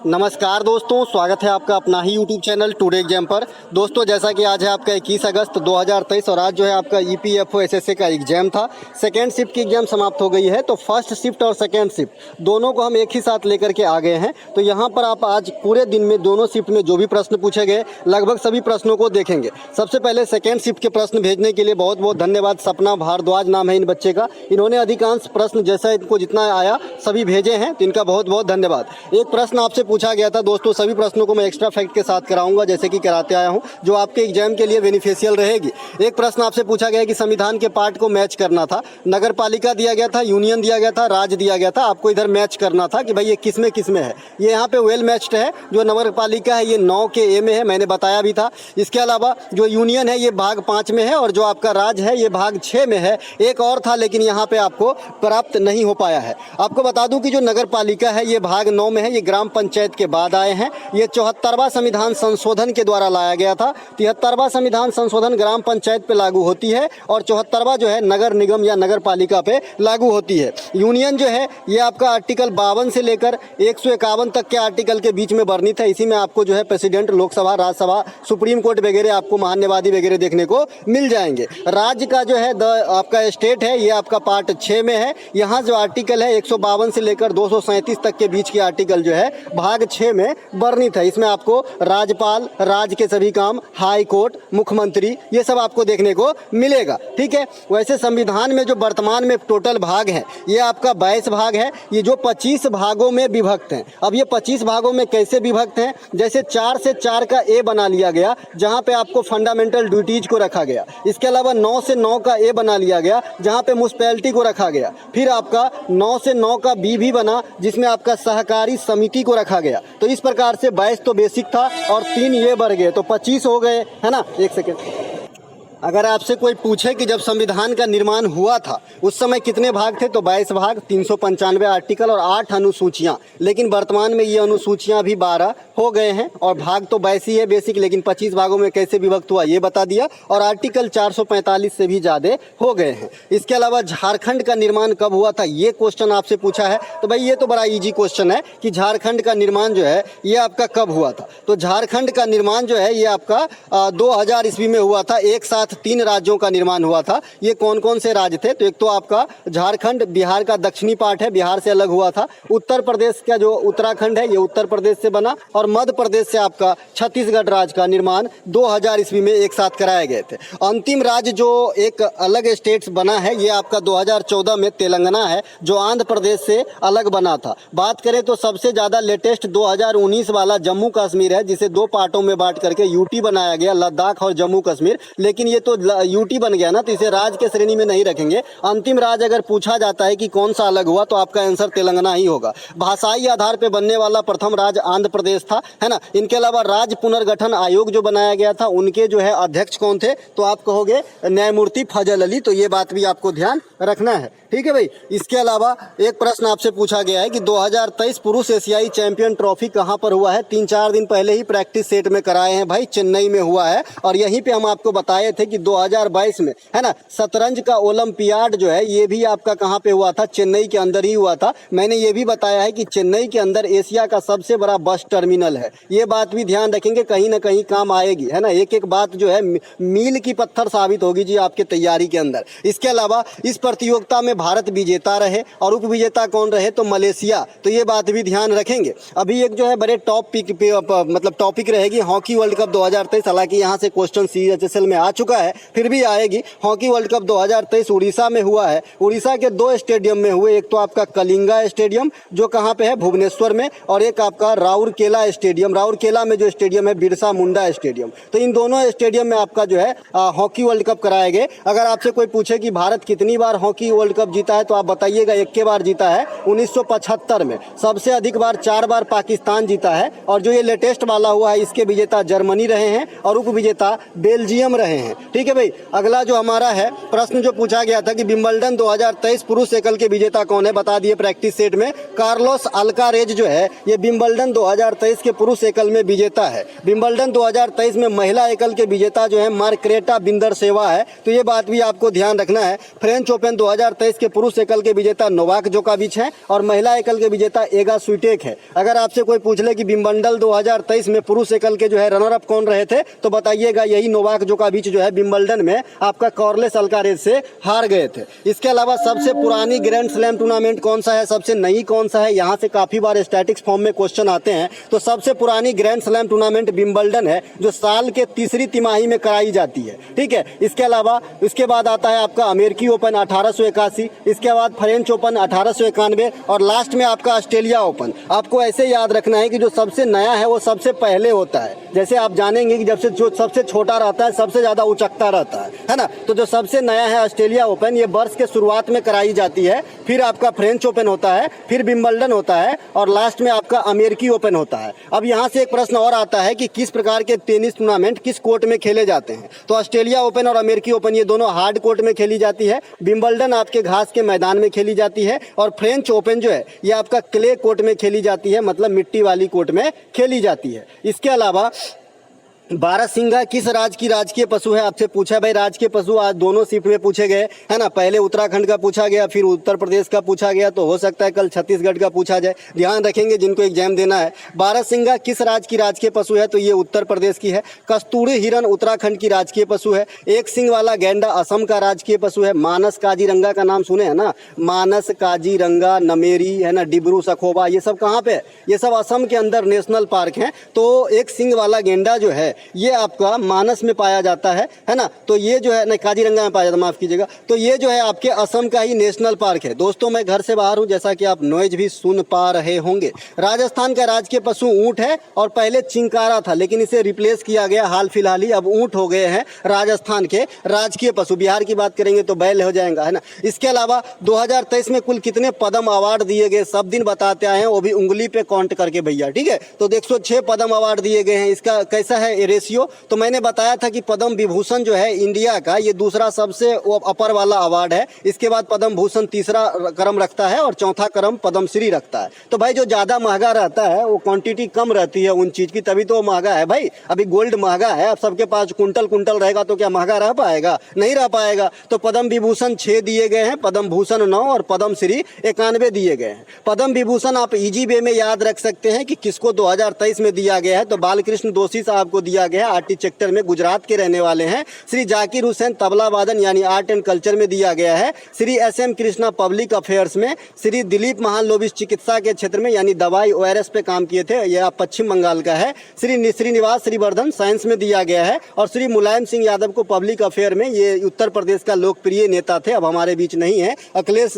नमस्कार दोस्तों, स्वागत है आपका अपना ही यूट्यूब चैनल टुडे एग्जाम पर। दोस्तों जैसा कि आज है आपका 21 अगस्त 2023 और आज जो है आपका EPFO SSA का एग्जाम था। सेकेंड शिफ्ट की एग्जाम समाप्त हो गई है, तो फर्स्ट शिफ्ट और सेकेंड शिफ्ट दोनों को हम एक ही साथ लेकर के आ गए हैं। तो यहाँ पर आप आज पूरे दिन में दोनों शिफ्ट में जो भी प्रश्न पूछे गए लगभग सभी प्रश्नों को देखेंगे। सबसे पहले सेकेंड शिफ्ट के प्रश्न भेजने के लिए बहुत बहुत धन्यवाद। सपना भारद्वाज नाम है इन बच्चे का। इन्होंने अधिकांश प्रश्न जैसा इनको जितना आया सभी भेजे हैं, तो इनका बहुत बहुत धन्यवाद। एक प्रश्न आपसे पूछा गया था दोस्तों, सभी प्रश्नों को मैं एक्स्ट्रा फैक्ट के साथ कराऊंगा जैसे कि कराते आया हूं, जो आपके एग्जाम के लिए बेनिफिशियल रहेगी। एक प्रश्न आपसे पूछा गया कि संविधान के पार्ट को मैच करना था। नगर पालिका दिया गया था, यूनियन दिया गया था, राज्य दिया गया था। आपको इधर मैच करना था कि भाई ये किस में है। ये यहाँ पे वेल मैच्ड है। जो नगर पालिका है ये 9 के ए में है, मैंने बताया भी था। इसके अलावा जो यूनियन है ये भाग 5 में है और जो आपका राज्य है ये भाग 6 में है। एक और था लेकिन यहाँ पे आपको प्राप्त नहीं हो पाया है। आपको बता दूं कि जो नगर पालिका है ये भाग 9 में है। ये ग्राम पंचायत के बाद आए हैं। ये 74वां संविधान संशोधन के द्वारा लाया गया था। 73वां संविधान संशोधन ग्राम पंचायत पे लागू होती है और 74वां जो है नगर निगम या नगर पालिका पे लागू होती है। यूनियन जो है ये आपका आर्टिकल 52 से लेकर 151 तक के आर्टिकल के बीच में वर्णित है। इसी में आपको जो है president, Lok Sabha, Rajya Sabha, supreme court वगैरह आपको महान्यायवादी वगैरह देखने को मिल जाएंगे। राज्य का जो है आपका स्टेट है ये आपका पार्ट 6 में है। यहाँ जो आर्टिकल है 152 से लेकर 237 तक के बीच के आर्टिकल जो है भाग 6 में वर्णित है। इसमें आपको राज्यपाल, राज्य के सभी काम, हाई कोर्ट, मुख्यमंत्री, ये सब आपको देखने को मिलेगा। ठीक है। वैसे संविधान में जो वर्तमान में टोटल भाग है ये आपका 22 भाग है। ये जो 25 भागों में विभक्त हैं। अब ये 25 भागों में कैसे विभक्त हैं, जैसे 4 से 4 का ए बना लिया गया जहाँ पे आपको फंडामेंटल ड्यूटीज को रखा गया। इसके अलावा 9 से 9 का ए बना लिया गया जहाँ पे म्युनिसिपैलिटी को रखा गया। फिर आपका 9 से 9 का बी भी बना जिसमें आपका सहकारी समिति को रखा गया। तो इस प्रकार से 22 तो बेसिक था और 3 ये बढ़ गए तो 25 हो गए, है ना। एक सेकेंड। अगर आपसे कोई पूछे कि जब संविधान का निर्माण हुआ था उस समय कितने भाग थे, तो 22 भाग, 395 आर्टिकल और 8 अनुसूचियां। लेकिन वर्तमान में ये अनुसूचियां भी 12 हो गए हैं और भाग तो 22 ही है बेसिक, लेकिन 25 भागों में कैसे विभक्त हुआ ये बता दिया। और आर्टिकल 445 से भी ज़्यादा हो गए हैं। इसके अलावा झारखंड का निर्माण कब हुआ था ये क्वेश्चन आपसे पूछा है। तो भाई ये तो बड़ा ईजी क्वेश्चन है कि झारखंड का निर्माण जो है ये आपका कब हुआ था। तो झारखंड का निर्माण जो है ये आपका 2000 ईस्वी में हुआ था। एक साथ 3 राज्यों का निर्माण हुआ था। ये कौन कौन से राज्य थे, तो एक तो आपका झारखंड बिहार का दक्षिणी पार्ट है, बिहार से अलग हुआ था। उत्तर प्रदेश का जो उत्तराखंड है ये उत्तर प्रदेश से बना और मध्य प्रदेश से आपका छत्तीसगढ़ राज्य का निर्माण 2000 ईस्वी में एक साथ कराए गए थे। अंतिम राज्य जो एक अलग स्टेट्स बना है ये आपका 2014 में तेलंगाना है, जो आंध्र प्रदेश से अलग बना था। बात करें तो सबसे ज़्यादा लेटेस्ट 2019 वाला जम्मू कश्मीर है, जिसे 2 पार्टों में बांट करके यूटी बनाया गया, लद्दाख और जम्मू कश्मीर। लेकिन ये तो यूटी बन गया ना, तो इसे राज्य के श्रेणी में नहीं रखेंगे। अंतिम राज्य अगर पूछा जाता है कि कौन सा अलग हुआ तो आपका आंसर तेलंगाना ही होगा। भाषाई आधार पे बनने वाला प्रथम राज्य आंध्र प्रदेश था, है ना। इनके अलावा राज्य पुनर्गठन आयोग जो बनाया गया था उनके जो है अध्यक्ष कौन थे, तो आप कहोगे न्यायमूर्ति फजल अली। तो ये बात भी आपको ध्यान रखना है, ठीक है भाई। इसके अलावा एक प्रश्न आपसे पूछा गया है कि 2023 पुरुष एशियाई चैंपियन ट्रॉफी कहां पर हुआ है। 3-4 दिन पहले ही प्रैक्टिस सेट में कराए हैं भाई, चेन्नई में हुआ है। और यहीं पे हम आपको बताए थे कि 2022 में, है ना, शतरंज का ओलंपियाड जो है ये भी आपका कहां पे हुआ था, चेन्नई के अंदर ही हुआ था। मैंने ये भी बताया है कि चेन्नई के अंदर एशिया का सबसे बड़ा बस टर्मिनल है। ये बात भी ध्यान रखेंगे, कहीं ना कहीं काम आएगी, है ना। एक एक बात जो है मील की पत्थर साबित होगी जी आपके तैयारी के अंदर। इसके अलावा इस प्रतियोगिता में भारत विजेता रहे और उप विजेता कौन रहे, तो मलेशिया। तो ये बात भी ध्यान रखेंगे। अभी एक जो है बड़े टॉपिक रहेगी हॉकी वर्ल्ड कप 2023। हालांकि यहाँ से क्वेश्चन CHSL में आ चुका है, फिर भी आएगी। हॉकी वर्ल्ड कप 2023 उड़ीसा में हुआ है। उड़ीसा के 2 स्टेडियम में हुए, एक तो आपका कलिंगा स्टेडियम जो कहाँ पे है, भुवनेश्वर में, और एक आपका राउरकेला स्टेडियम। राउरकेला में जो स्टेडियम है बिरसा मुंडा स्टेडियम। तो इन दोनों स्टेडियम में आपका जो है हॉकी वर्ल्ड कप कराए गए। अगर आपसे कोई पूछे कि भारत कितनी बार हॉकी वर्ल्ड कप जीता है तो आप बताइएगा 1 बार जीता है 1975 में। सबसे अधिक बार 4 बार पाकिस्तान जीता है। और जो ये लेटेस्ट वाला हुआ है इसके विजेता जर्मनी रहे हैं और उप विजेता बेल्जियम रहे हैं। ठीक है भाई। अगला जो हमारा है प्रश्न जो पूछा गया था कि विंबलडन 2023 पुरुष एकल के विजेता कौन है, बता दिए प्रैक्टिस सेट में। कार्लोस अल्कारेज जो है ये विंबलडन 2023 के पुरुष एकल में विजेता है। विंबलडन 2023 में महिला एकल के विजेता जो है मार्करेटा बिंदरसेवा है, तो ये बात भी आपको ध्यान रखना है। फ्रेंच ओपन 2023 के पुरुष एकल के विजेता नोवाक जोकोविच है और महिला एकल के विजेता एगा स्विटेक है। अगर आपसे कोई पूछ ले कि विंबलडन 2023 में पुरुष एकल के जो है रनर अप कौन रहे थे, तो बताइएगा यही नोवाक जोकोविच जो है विंबलडन में आपका कार्लोस अल्कारेज से हार गए थे। इसके अलावा सबसे पुरानी ग्रैंड स्लैम टूर्नामेंट कौन सा है, सबसे नई कौन सा है, यहाँ से काफी बार स्टैटिक्स फॉर्म में क्वेश्चन आते हैं। तो सबसे पुरानी ग्रैंड स्लैम टूर्नामेंट विंबलडन है जो साल के तीसरी तिमाही में कराई जाती है, ठीक है। इसके अलावा इसके बाद आता है आपका अमेरिकी ओपन 1881, इसके बाद फ्रेंच ओपन 1891 और लास्ट में आपका ऑस्ट्रेलिया ओपन। आपको ऐसे याद रखना है कि जो सबसे नया है वो सबसे पहले होता है। जैसे आप जानेंगे कि जब से जो सबसे छोटा रहता है सबसे ज्यादा उचकता रहता है ना। तो जो सबसे नया है ऑस्ट्रेलिया ओपन, ये वर्ष के शुरुआत में कराई जाती है, फिर आपका फ्रेंच ओपन होता है, फिर विंबलडन होता है और लास्ट में आपका अमेरिकी ओपन होता है। अब यहाँ से एक प्रश्न और आता है कि किस प्रकार के टेनिस टूर्नामेंट किस कोर्ट में खेले जाते हैं। तो ऑस्ट्रेलिया ओपन और अमेरिकी ओपन ये दोनों हार्ड कोर्ट में खेली जाती है। विंबलडन आपके घास के मैदान में खेली जाती है और फ्रेंच ओपन जो है ये आपका क्ले कोर्ट में खेली जाती है, मतलब मिट्टी वाली कोर्ट में खेली जाती है। इसके अलावा बारहसिंगा किस राज्य की राजकीय पशु है, आपसे पूछा भाई। राजकीय पशु आज दोनों शिफ्ट में पूछे गए है ना। पहले उत्तराखंड का पूछा गया, फिर उत्तर प्रदेश का पूछा गया, तो हो सकता है कल छत्तीसगढ़ का पूछा जाए। ध्यान रखेंगे जिनको एग्जाम देना है। बारहसिंगा किस राज्य की राजकीय पशु है, तो ये उत्तर प्रदेश की है। कस्तूरी हिरन उत्तराखंड की राजकीय पशु है। एक सिंग वाला गैंडा असम का राजकीय पशु है। मानस काजीरंगा का नाम सुने हैं ना, मानस काजीरंगा, नमेरी है ना, डिब्रू सखोबा, ये सब कहाँ पे है, ये सब असम के अंदर नेशनल पार्क हैं। तो एक सिंग वाला गेंडा जो है ये आपका मानस में पाया जाता है ना। तो ये जो है नहीं, काजीरंगा में पाया जाता, माफ कीजिएगा। तो ये जो है आपके असम का ही नेशनल पार्क है। दोस्तों मैं घर से बाहर हूँ, जैसा कि आप नॉइज भी सुन पा रहे होंगे। राजस्थान का राजकीय पशु ऊंट है और पहले चिंकारा था, लेकिन इसे रिप्लेस किया गया हाल फिलहाल ही, अब ऊंट हो गए हैं राजस्थान के राजकीय पशु। बिहार की बात करेंगे तो बैल हो जाएगा, है ना। इसके अलावा 2023 में कुल कितने पद्म अवार्ड दिए गए, सब दिन बताते आए हैं, वो भी उंगली पे काउंट करके भैया, ठीक है। तो 106 पद्म अवार्ड दिए गए हैं। इसका कैसा है रेशियो, तो मैंने बताया था कि पद्म विभूषण जो है इंडिया का ये दूसरा सबसे अपर वाला अवार्ड है। इसके बाद पद्म भूषण तीसरा क्रम रखता है और चौथा क्रम पद्म श्री रखता है। तो भाई जो ज्यादा महंगा रहता है वो क्वांटिटी कम रहती है उन चीज की, तभी तो महंगा है भाई। अभी गोल्ड महंगा है, अब सबके पास कुंटल कुंटल रहेगा तो क्या महंगा रह पाएगा, नहीं रह पाएगा। तो पद्म विभूषण 6 दिए गए हैं, पद्म भूषण 9 और पद्म श्री 91 दिए गए हैं। पद्म विभूषण आप इजी वे में याद रख सकते हैं कि किसको 2023 में दिया गया है, तो बालकृष्ण दोषी साहब को दिया गया। आर्टिस्ट सेक्टर में गुजरात के रहने वाले हैं। श्री जाकिर हुसैन तबला वादन यानी आर्ट एंड कल्चर में दिया गया है। Shri SM Krishna public affairs में। श्री दिलीप महालोबिस चिकित्सा के क्षेत्र में यानी दवाई ORS पे काम किए थे, यह पश्चिम बंगाल का है। श्री श्रीनिवास श्रीवर्धन साइंस में दिया गया है और श्री मुलायम सिंह यादव को पब्लिक अफेयर में, ये उत्तर प्रदेश का लोकप्रिय नेता थे, अब हमारे बीच नहीं है। अखिलेश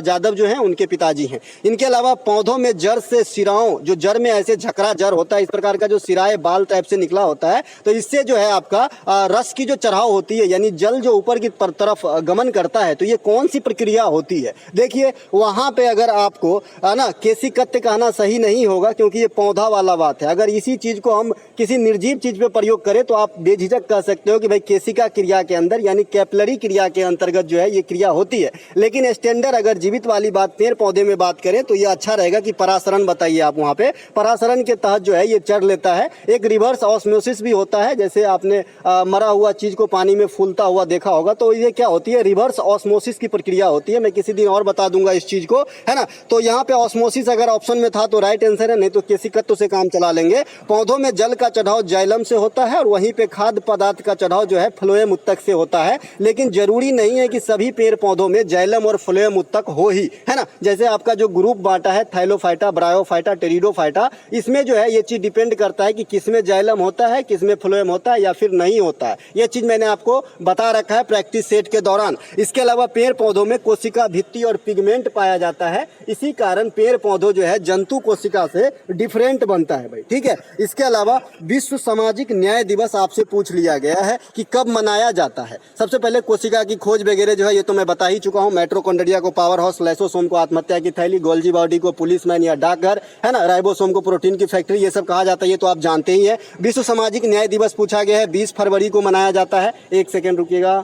यादव जो है उनके पिताजी हैं। इनके अलावा पौधों में जड़ से सिराओं, जो जड़ में ऐसे झकरा जड़ होता है, इस प्रकार का जो सिराए बाल टाइप से निकला होता है, तो इससे जो है आपका रस की जो चढ़ाव होती है, यानी जल जो ऊपर की तरफ गमन करता है, तो ये कौन सी प्रक्रिया होती है। देखिए वहां पे अगर आपको ना केसिकत्य कहना सही नहीं होगा, क्योंकि ये पौधा वाला बात है। अगर इसी चीज को हम किसी निर्जीव चीज पे प्रयोग करें तो आप बेझिझक कह सकते हो कि भाई केसिका क्रिया के अंदर यानी कैपिलरी क्रिया के अंतर्गत जो है ये क्रिया होती है। लेकिन स्टैंडर्ड अगर जीवित वाली बात पेड़ पौधे में बात करें तो ये अच्छा रहेगा कि परासरण बताइए आप। वहां पे परासरण के तहत जो है ये चढ़ लेता है। एक रिवर्स ऑस्मोसिस भी होता है, जैसे आपने मरा हुआ चीज को पानी में फूलता हुआ देखा होगा, तो ये क्या होती है, रिवर्स ऑस्मोसिस की प्रक्रिया होती है। मैं किसी दिन और बता दूंगा इस चीज को, है ना। तो यहाँ पे ऑस्मोसिस अगर ऑप्शन में था तो राइट आंसर है, नहीं तो केसिकत्व से काम चला लेंगे। पौधों में जल का चढ़ाव जाइलम से होता है और वहीं पे खाद्य पदार्थ का चढ़ाव जो है फ्लोएम उत्तक से होता है। लेकिन जरूरी नहीं है कि सभी पेड़ पौधों में जाइलम और फ्लोएम उत्तक हो ही, है ना। जैसे आपका जो ग्रुप बांटा है थैलोफाइटा, ब्रायोफाइटा, टेरिडोफाइटा, इसमें जो है ये चीज डिपेंड करता है कि किसमें जाइलम होता है, किसमें फ्लोएम होता है या फिर नहीं होता है। ये चीज मैंने आपको बता रखा है प्रैक्टिस सेट के दौरान। इसके अलावा पेड़ पौधों में कोशिका भित्ति और पिगमेंट पाया जाता है, इसी कारण पेड़ पौधों जो है जंतु कोशिका से डिफरेंट बनता है भाई, ठीक है। इसके अलावा विश्व सामाजिक न्याय दिवस आपसे पूछ लिया गया है कि कब मनाया जाता है। सबसे पहले कोशिका की खोज वगैरह जो है ये तो मैं बता ही चुका हूँ। माइटोकॉन्ड्रिया को पावर हाउस, लाइसोसोम को आत्महत्या की थैली, गोल्जी बॉडी को पुलिसमैन या डाकघर, है ना, राइबोसोम को प्रोटीन की फैक्ट्री, ये सब कहा जाता है, ये तो आप जानते ही है। विश्व सामाजिक न्याय दिवस पूछा गया है, 20 फरवरी को मनाया जाता है। एक सेकेंड रुकिएगा।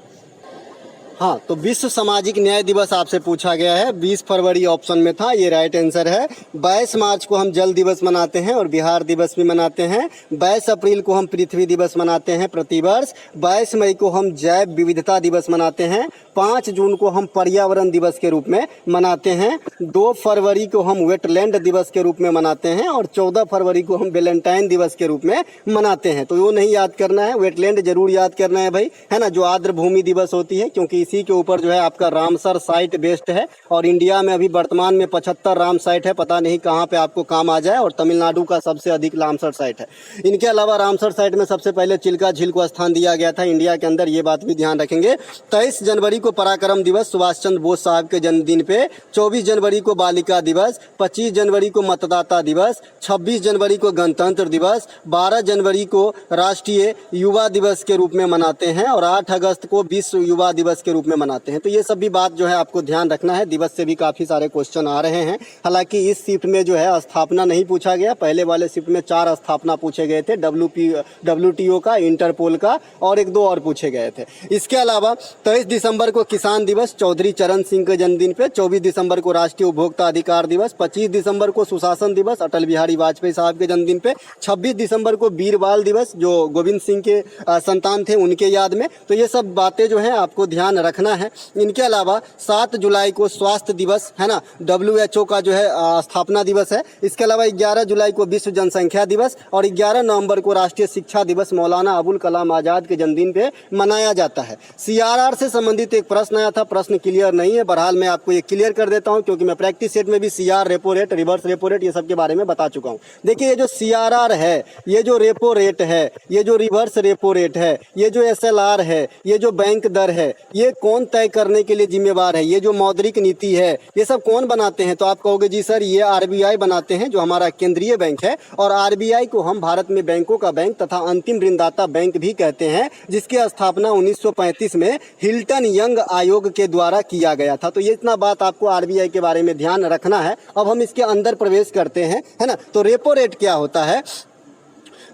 हाँ, तो विश्व सामाजिक न्याय दिवस आपसे पूछा गया है, 20 फरवरी ऑप्शन में था, ये राइट आंसर है। 22 मार्च को हम जल दिवस मनाते हैं और बिहार दिवस भी मनाते हैं। 22 अप्रैल को हम पृथ्वी दिवस मनाते हैं प्रतिवर्ष। 22 मई को हम जैव विविधता दिवस मनाते हैं। 5 जून को हम पर्यावरण दिवस के रूप में मनाते हैं। 2 फरवरी को हम वेटलैंड दिवस के रूप में मनाते हैं और 14 फरवरी को हम वैलेंटाइन दिवस के रूप में मनाते हैं। तो वो नहीं याद करना है, वेटलैंड जरूर याद करना है भाई, है ना, जो आर्द्र भूमि दिवस होती है, क्योंकि इसी के ऊपर जो है आपका रामसर साइट बेस्ड है। और इंडिया में अभी वर्तमान में 75 राम साइट है, पता नहीं कहाँ पे आपको काम आ जाए, और तमिलनाडु का सबसे अधिक रामसर साइट है। इनके अलावा रामसर साइट में सबसे पहले चिल्का झील को स्थान दिया गया था इंडिया के अंदर, ये बात भी ध्यान रखेंगे। 23 जनवरी को पराक्रम दिवस सुभाष चंद्र बोस साहब के जन्मदिन पे। 24 जनवरी को बालिका दिवस। 25 जनवरी को मतदाता दिवस। 26 जनवरी को गणतंत्र दिवस। 12 जनवरी को राष्ट्रीय युवा दिवस के रूप में मनाते हैं और 8 अगस्त को विश्व युवा दिवस के रूप में मनाते हैं। तो ये सब भी बात जो है आपको ध्यान रखना है। दिवस से भी काफ़ी सारे क्वेश्चन आ रहे हैं। हालांकि इस शिफ्ट में जो है स्थापना नहीं पूछा गया, पहले वाले शिफ्ट में 4 स्थापना पूछे गए थे, WTO का, इंटरपोल का, और 1-2 और पूछे गए थे। इसके अलावा 23 दिसंबर को किसान दिवस चौधरी चरण सिंह के जन्मदिन पे। 24 दिसंबर को राष्ट्रीय उपभोक्ता अधिकार दिवस। 25 दिसंबर को सुशासन दिवस अटल बिहारी वाजपेयी साहब के जन्मदिन पे। 26 दिसंबर को वीर बाल दिवस, जो गोविंद सिंह के संतान थे उनके याद में। तो ये सब बातें जो है आपको ध्यान रखना है। इनके अलावा 7 जुलाई को स्वास्थ्य दिवस, है ना, WHO का जो है स्थापना दिवस है। इसके अलावा 11 जुलाई को विश्व जनसंख्या दिवस और 11 नवंबर को राष्ट्रीय शिक्षा दिवस मौलाना अबुल कलाम आजाद के जन्मदिन पे मनाया जाता है। CRR से संबंधित एक प्रश्न आया था, प्रश्न क्लियर नहीं है, बहरहाल मैं आपको ये क्लियर कर देता हूँ, क्योंकि मैं प्रैक्टिस सेट में भी CR, repo rate, reverse repo rate, ये सब के बारे में बता चुका हूँ। देखिए, ये जो CRR है, ये जो रेपो रेट है, ये जो रिवर्स रेपो रेट है, ये जो SLR है, ये जो बैंक दर है, ये कौन तय करने के लिए जिम्मेवार है? ये जो मौद्रिक नीति है, ये सब कौन बनाते हैं? तो आप कहोगे जी सर ये RBI बनाते हैं, जो हमारा केंद्रीय बैंक है। और RBI को हम भारत में बैंकों का बैंक तथा अंतिम ऋणदाता बैंक भी कहते हैं, जिसकी स्थापना 1935 में हिल्टन यंग आयोग के द्वारा किया गया था। तो ये इतना बात आपको RBI के बारे में ध्यान रखना है। अब हम इसके अंदर प्रवेश करते हैं, है ना। तो रेपो रेट क्या होता है?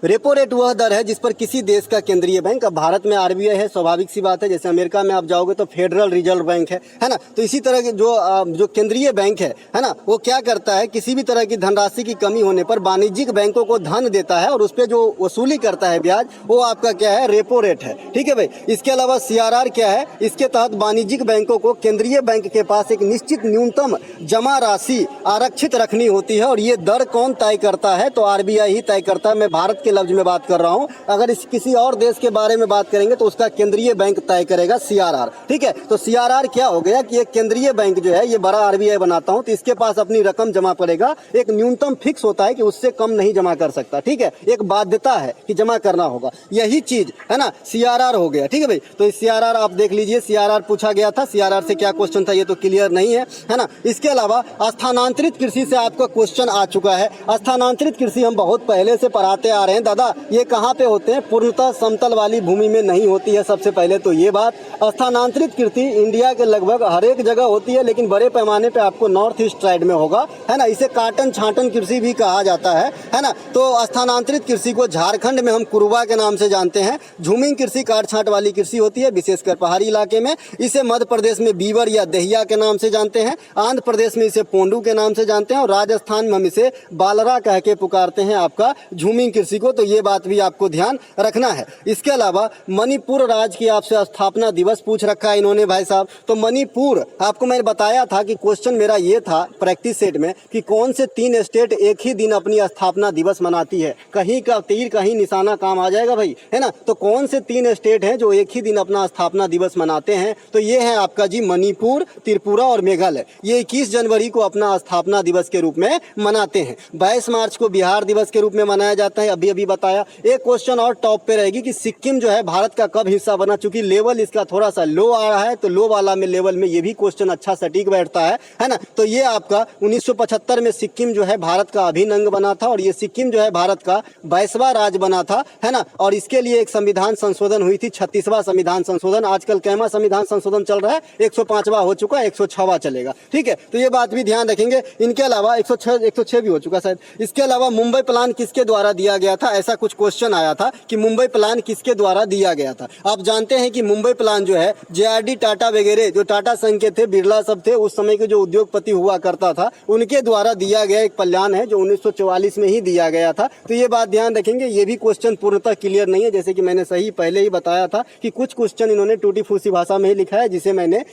रेपो रेट वह दर है जिस पर किसी देश का केंद्रीय बैंक, अब भारत में RBI है, स्वाभाविक सी बात है, जैसे अमेरिका में आप जाओगे तो फेडरल रिजर्व बैंक है ना। तो इसी तरह के जो केंद्रीय बैंक है ना, वो क्या करता है, किसी भी तरह की धनराशि की कमी होने पर वाणिज्यिक बैंकों को धन देता है और उस पर जो वसूली करता है ब्याज, वो आपका क्या है, रेपो रेट है। ठीक है भाई। इसके अलावा CRR क्या है? इसके तहत वाणिज्यिक बैंकों को केंद्रीय बैंक के पास एक निश्चित न्यूनतम जमा राशि आरक्षित रखनी होती है, और ये दर कौन तय करता है? तो RBI ही तय करता है। मैं भारत के लफ्ज में बात कर रहा हूं, अगर इस किसी और देश के बारे में बात करेंगे तो उसका केंद्रीय बैंक तय करेगा, CRR। ठीक है। तो CRR क्या हो गया कि एक केंद्रीय बैंक जो है, ये बड़ा RBI बनाता हूं, तो इसके पास अपनी रकम जमा करेगा, एक न्यूनतम फिक्स होता है कि उससे कम नहीं जमा कर सकता। ठीक है, एक बाध्यता है कि जमा करना होगा, यही चीज है ना, CRR हो गया। ठीक है भाई। तो CRR आप देख लीजिए, CRR पूछा गया था, CRR से क्या क्वेश्चन था ये तो क्लियर नहीं है ना। इसके अलावा स्थानांतरित कृषि से आपका क्वेश्चन आ चुका है। स्थानांतरित कृषि हम बहुत पहले से पढ़ाते आ रहे हैं दादा, ये कहाँ पे होते हैं? पूर्णतः समतल वाली भूमि में नहीं होती है, सबसे पहले तो ये बात। स्थानांतरित कृषि इंडिया के लगभग हर एक जगह होती है, लेकिन बड़े पैमाने पे आपको नॉर्थ ईस्ट साइड में होगा, है ना। इसे काटन छाटन कृषि भी कहा जाता है ना। तो स्थानांतरित कृषि को झारखंड में हम कुरुबा के नाम से जानते हैं। झूमिंग कृषि काट छांट वाली कृषि होती है, विशेषकर पहाड़ी इलाके में। इसे मध्य प्रदेश में बीवर या दहिया के नाम से जानते हैं, आंध्र प्रदेश में इसे पोंडू के नाम से जानते हैं, और राजस्थान में हम इसे बालरा कह के पुकारते हैं आपका झूमिंग कृषि को। तो ये बात भी आपको ध्यान रखना है। इसके अलावा मणिपुर राज्य की आपसे स्थापना दिवस पूछ रखा है इन्होंने भाई साहब। तो मणिपुर, आपको मैंने बताया था कि क्वेश्चन मेरा ये था प्रैक्टिस सेट में कि कौन से 3 स्टेट एक ही दिन अपनी स्थापना दिवस मनाती है। कहीं का तीर कहीं निशाना काम आ जाएगा भाई, है ना। तो कौन से 3 स्टेट हैं जो एक ही दिन अपना स्थापना दिवस मनाते हैं? तो ये है आपका जी मणिपुर, त्रिपुरा और मेघालय। ये 21 जनवरी को अपना स्थापना दिवस के रूप में मनाते हैं। 22 मार्च को बिहार दिवस के रूप में मनाया जाता है, अभी बताया। एक क्वेश्चन और टॉप पे रहेगी कि सिक्किम जो है भारत का कब हिस्सा बना, चूंकि लेवल इसका थोड़ा सा लो आ रहा है, तो लो वाला में लेवल में ये भी क्वेश्चन अच्छा सटीक बैठता है ना। तो ये आपका 1975 में सिक्किम जो है भारत का अभिन्न अंग बना था, और ये सिक्किम जो है भारत का 22वां राज्य बना था, है ना। और इसके लिए एक संविधान संशोधन हुई थी, 36वां संविधान संशोधन। आजकल कैमा संविधान संशोधन चल रहा है? 105वां हो चुका है, 106वां चलेगा। ठीक है, तो ये बात भी ध्यान रखेंगे। इनके अलावा 106 भी हो चुका शायद। इसके अलावा मुंबई प्लान किसके द्वारा दिया गया था? था, ऐसा कुछ क्वेश्चन आया था कि मुंबई प्लान किसके द्वारा दिया गया था। आप जानते हैं कि मुंबई प्लान जो है JRD टाटा वगैरह जो टाटा संघ के थे, बिरला सब थे, उस समय के जो उद्योगपति हुआ करता था, उनके द्वारा दिया गया एक प्लान है जो 1944 में ही दिया गया था। तो ये बात ध्यान रखेंगे, ये भी क्वेश्चन पूर्णतः क्लियर नहीं है, जैसे कि मैंने सही पहले ही बताया था कि कुछ क्वेश्चन इन्होंने टूटी फूसी भाषा में ही लिखा है, जिसे मैंने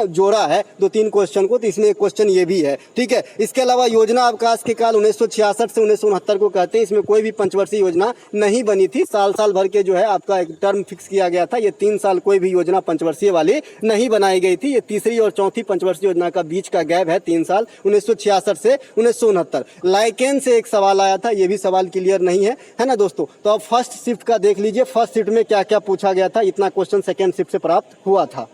जोड़ा है 2-3 क्वेश्चन को, तो इसमें एक क्वेश्चन ये भी है। ठीक है, इसके अलावा योजना अवकाश के काल 1966 से 1969 को कहते हैं। इसमें कोई भी पंचवर्षीय योजना नहीं बनी थी, साल साल भर के जो है आपका एक टर्म फिक्स किया गया था। ये 3 साल कोई भी योजना पंचवर्षीय वाली नहीं बनाई गई थी। ये तीसरी और चौथी पंचवर्षीय योजना का बीच का गैप है 3 साल, 1966 से 1969। लाइकेन से एक सवाल आया था, ये भी सवाल क्लियर नहीं है ना दोस्तों। तो अब फर्स्ट शिफ्ट का देख लीजिए, फर्स्ट शिफ्ट में क्या क्या पूछा गया था, इतना क्वेश्चन सेकेंड शिफ्ट से प्राप्त हुआ था।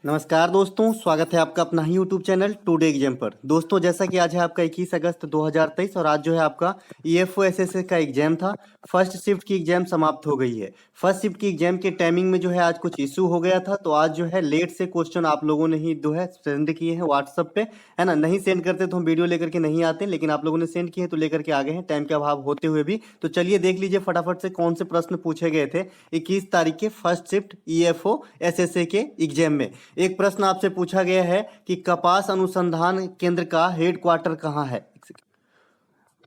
नमस्कार दोस्तों, स्वागत है आपका अपना ही यूट्यूब चैनल टुडे एग्जाम पर। दोस्तों जैसा कि आज है आपका 21 अगस्त 2023 और आज जो है आपका EFO SSA का एग्जाम था। फर्स्ट शिफ्ट की एग्जाम समाप्त हो गई है। फर्स्ट शिफ्ट की एग्जाम के टाइमिंग में जो है आज कुछ इशू हो गया था, तो आज जो है लेट से क्वेश्चन आप लोगों ने ही जो है सेंड किए हैं व्हाट्सएप पे, है ना। नहीं सेंड करते तो हम वीडियो लेकर के नहीं आते, लेकिन आप लोगों ने सेंड किए तो लेकर के आ गए हैं, टाइम के अभाव होते हुए भी। तो चलिए देख लीजिए फटाफट से कौन से प्रश्न पूछे गए थे 21 तारीख के फर्स्ट शिफ्ट EFO SSA के एग्जाम में। एक प्रश्न आपसे पूछा गया है कि कपास अनुसंधान केंद्र का हेडक्वार्टर कहाँ है।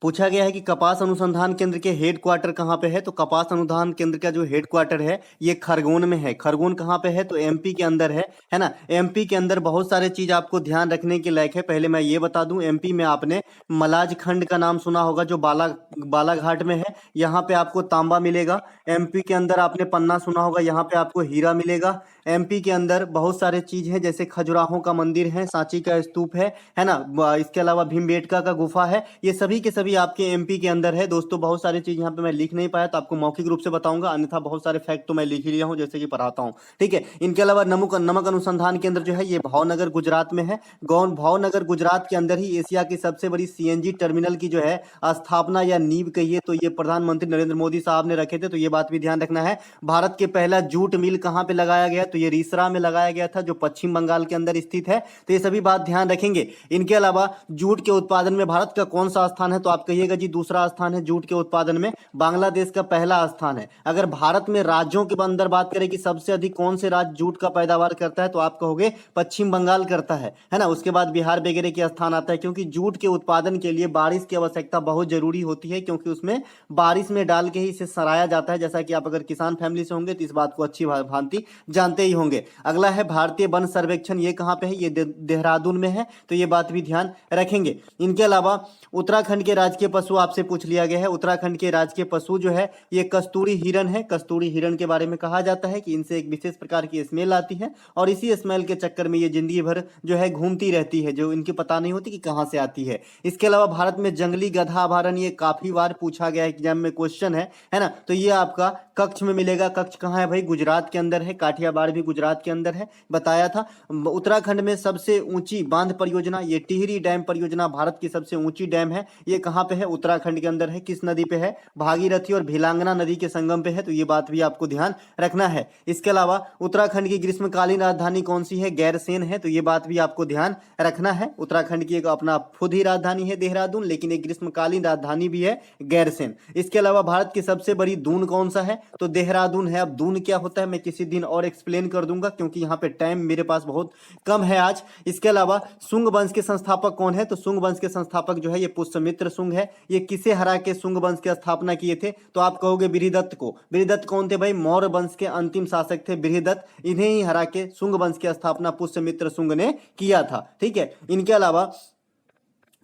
पूछा गया है कि कपास अनुसंधान केंद्र के हेड क्वार्टर कहाँ पे है। तो कपास अनुसंधान केंद्र का जो हेड क्वार्टर है ये खरगोन में है। खरगोन कहाँ पे है, तो MP के अंदर है ना। MP के अंदर बहुत सारे चीज आपको ध्यान रखने के लायक है। पहले मैं ये बता दूं, MP में आपने मलाज खंड का नाम सुना होगा जो बालाघाट में है, यहाँ पे आपको तांबा मिलेगा। MP के अंदर आपने पन्ना सुना होगा, यहाँ पे आपको हीरा मिलेगा। MP के अंदर बहुत सारे चीज है, जैसे खजुराहो का मंदिर है, सांची का स्तूप है ना। इसके अलावा भीमबेटका का गुफा है। ये सभी के सभी आपके MP के अंदर है। दोस्तों बहुत सारी चीज यहाँ पे मैं लिख नहीं पाया, तो आपको मौखिक रूप से बताऊंगा, अन्यथा बहुत सारे फैक्ट तो मैं लिख ही लिया हूँ जैसे कि पढ़ाता हूँ। ठीक है, इनके अलावा नमक अनुसंधान केंद्र जो है ये भावनगर गुजरात में है। भावनगर गुजरात के अंदर ही एशिया की सबसे बड़ी CNG टर्मिनल की जो है स्थापना या नींव कहिए तो ये प्रधानमंत्री नरेंद्र मोदी साहब ने रखे थे। तो ये बात भी ध्यान रखना है। भारत के पहला जूट मिल कहाँ पे लगाया गया, तो ये रीसरा में लगाया गया था, जो पश्चिम बंगाल के अंदर स्थित है। तो ये सभी बात ध्यान रखेंगे। इनके अलावा जूट के उत्पादन में भारत का कौन सा स्थान है, तो आप कहिएगा जी दूसरा स्थान है जूट के उत्पादन में। बांग्लादेश का पहला स्थान है। अगर भारत में राज्यों के अंदर बात करें कि सबसे अधिक कौन से राज्य जूट का पैदावार करता है, तो आप कहोगे पश्चिम बंगाल करता है ना। उसके बाद बिहार वगैरह के स्थान आता है, क्योंकि जूट के उत्पादन के लिए बारिश की आवश्यकता बहुत जरूरी होती है, क्योंकि उसमें बारिश में डाल के ही इसे सराया जाता है। जैसा कि आप अगर किसान फैमिली से होंगे तो इस बात को अच्छी भांति जानते ही होंगे। अगला है भारतीय वन सर्वेक्षण, ये कहाँ पे है, ये देहरादून में है। तो ये बात भी ध्यान रखेंगे। इनके अलावा उत्तराखंड के राजकीय पशु आपसे पूछ लिया गया है। उत्तराखंड के राजकीय पशु जो है ये कस्तूरी हिरण है। कस्तूरी हिरण के बारे में कहा जाता है कि इनसे एक विशेष प्रकार की स्मेल आती है, और इसी स्मेल के चक्कर में ये जिंदगी भर जो है घूमती रहती है, जो इनकी पता नहीं होती कि कहां से आती है। इसके अलावा भारत में जंगली गधा अभयारण्य, ये काफी बार पूछा गया एग्जाम में क्वेश्चन है ना। तो ये आपका कच्छ में मिलेगा। कच्छ कहाँ है भाई, गुजरात के अंदर है। काठियावाड़ भी गुजरात के अंदर है, बताया था। उत्तराखंड में सबसे ऊंची बांध परियोजना, ये टिहरी डैम परियोजना भारत की सबसे ऊंची डैम है। ये कहाँ पे है, उत्तराखंड के अंदर है। किस नदी पे है, भागीरथी और भिलांगना नदी के संगम पे है। तो ये बात भी आपको ध्यान रखना है। इसके अलावा उत्तराखंड की ग्रीष्मकालीन राजधानी कौन सी है, गैरसेन है। तो ये बात भी आपको ध्यान रखना है। उत्तराखंड की एक अपना खुद ही राजधानी है देहरादून, लेकिन एक ग्रीष्मकालीन राजधानी भी है गैरसेन। इसके अलावा भारत की सबसे बड़ी दून कौन सा है, तो देहरादून है। अब दून क्या होता है मैं किसी दिन और एक्सप्लेन कर दूंगा, क्योंकि यहाँ पे टाइम मेरे पास बहुत कम है आज। इसके अलावा शुंग वंश के संस्थापक कौन है, तो शुंग वंश के संस्थापक जो है ये पुष्यमित्र शुंग है। ये किसे हरा के शुंग वंश की स्थापना किए थे, तो आप कहोगे बृहदत्त को। बृहदत्त कौन थे भाई, मौर्य वंश के अंतिम शासक थे बृहदत्त। इन्हें ही हरा के शुंग वंश की स्थापना पुष्यमित्र शुंग ने किया था। ठीक है, इनके अलावा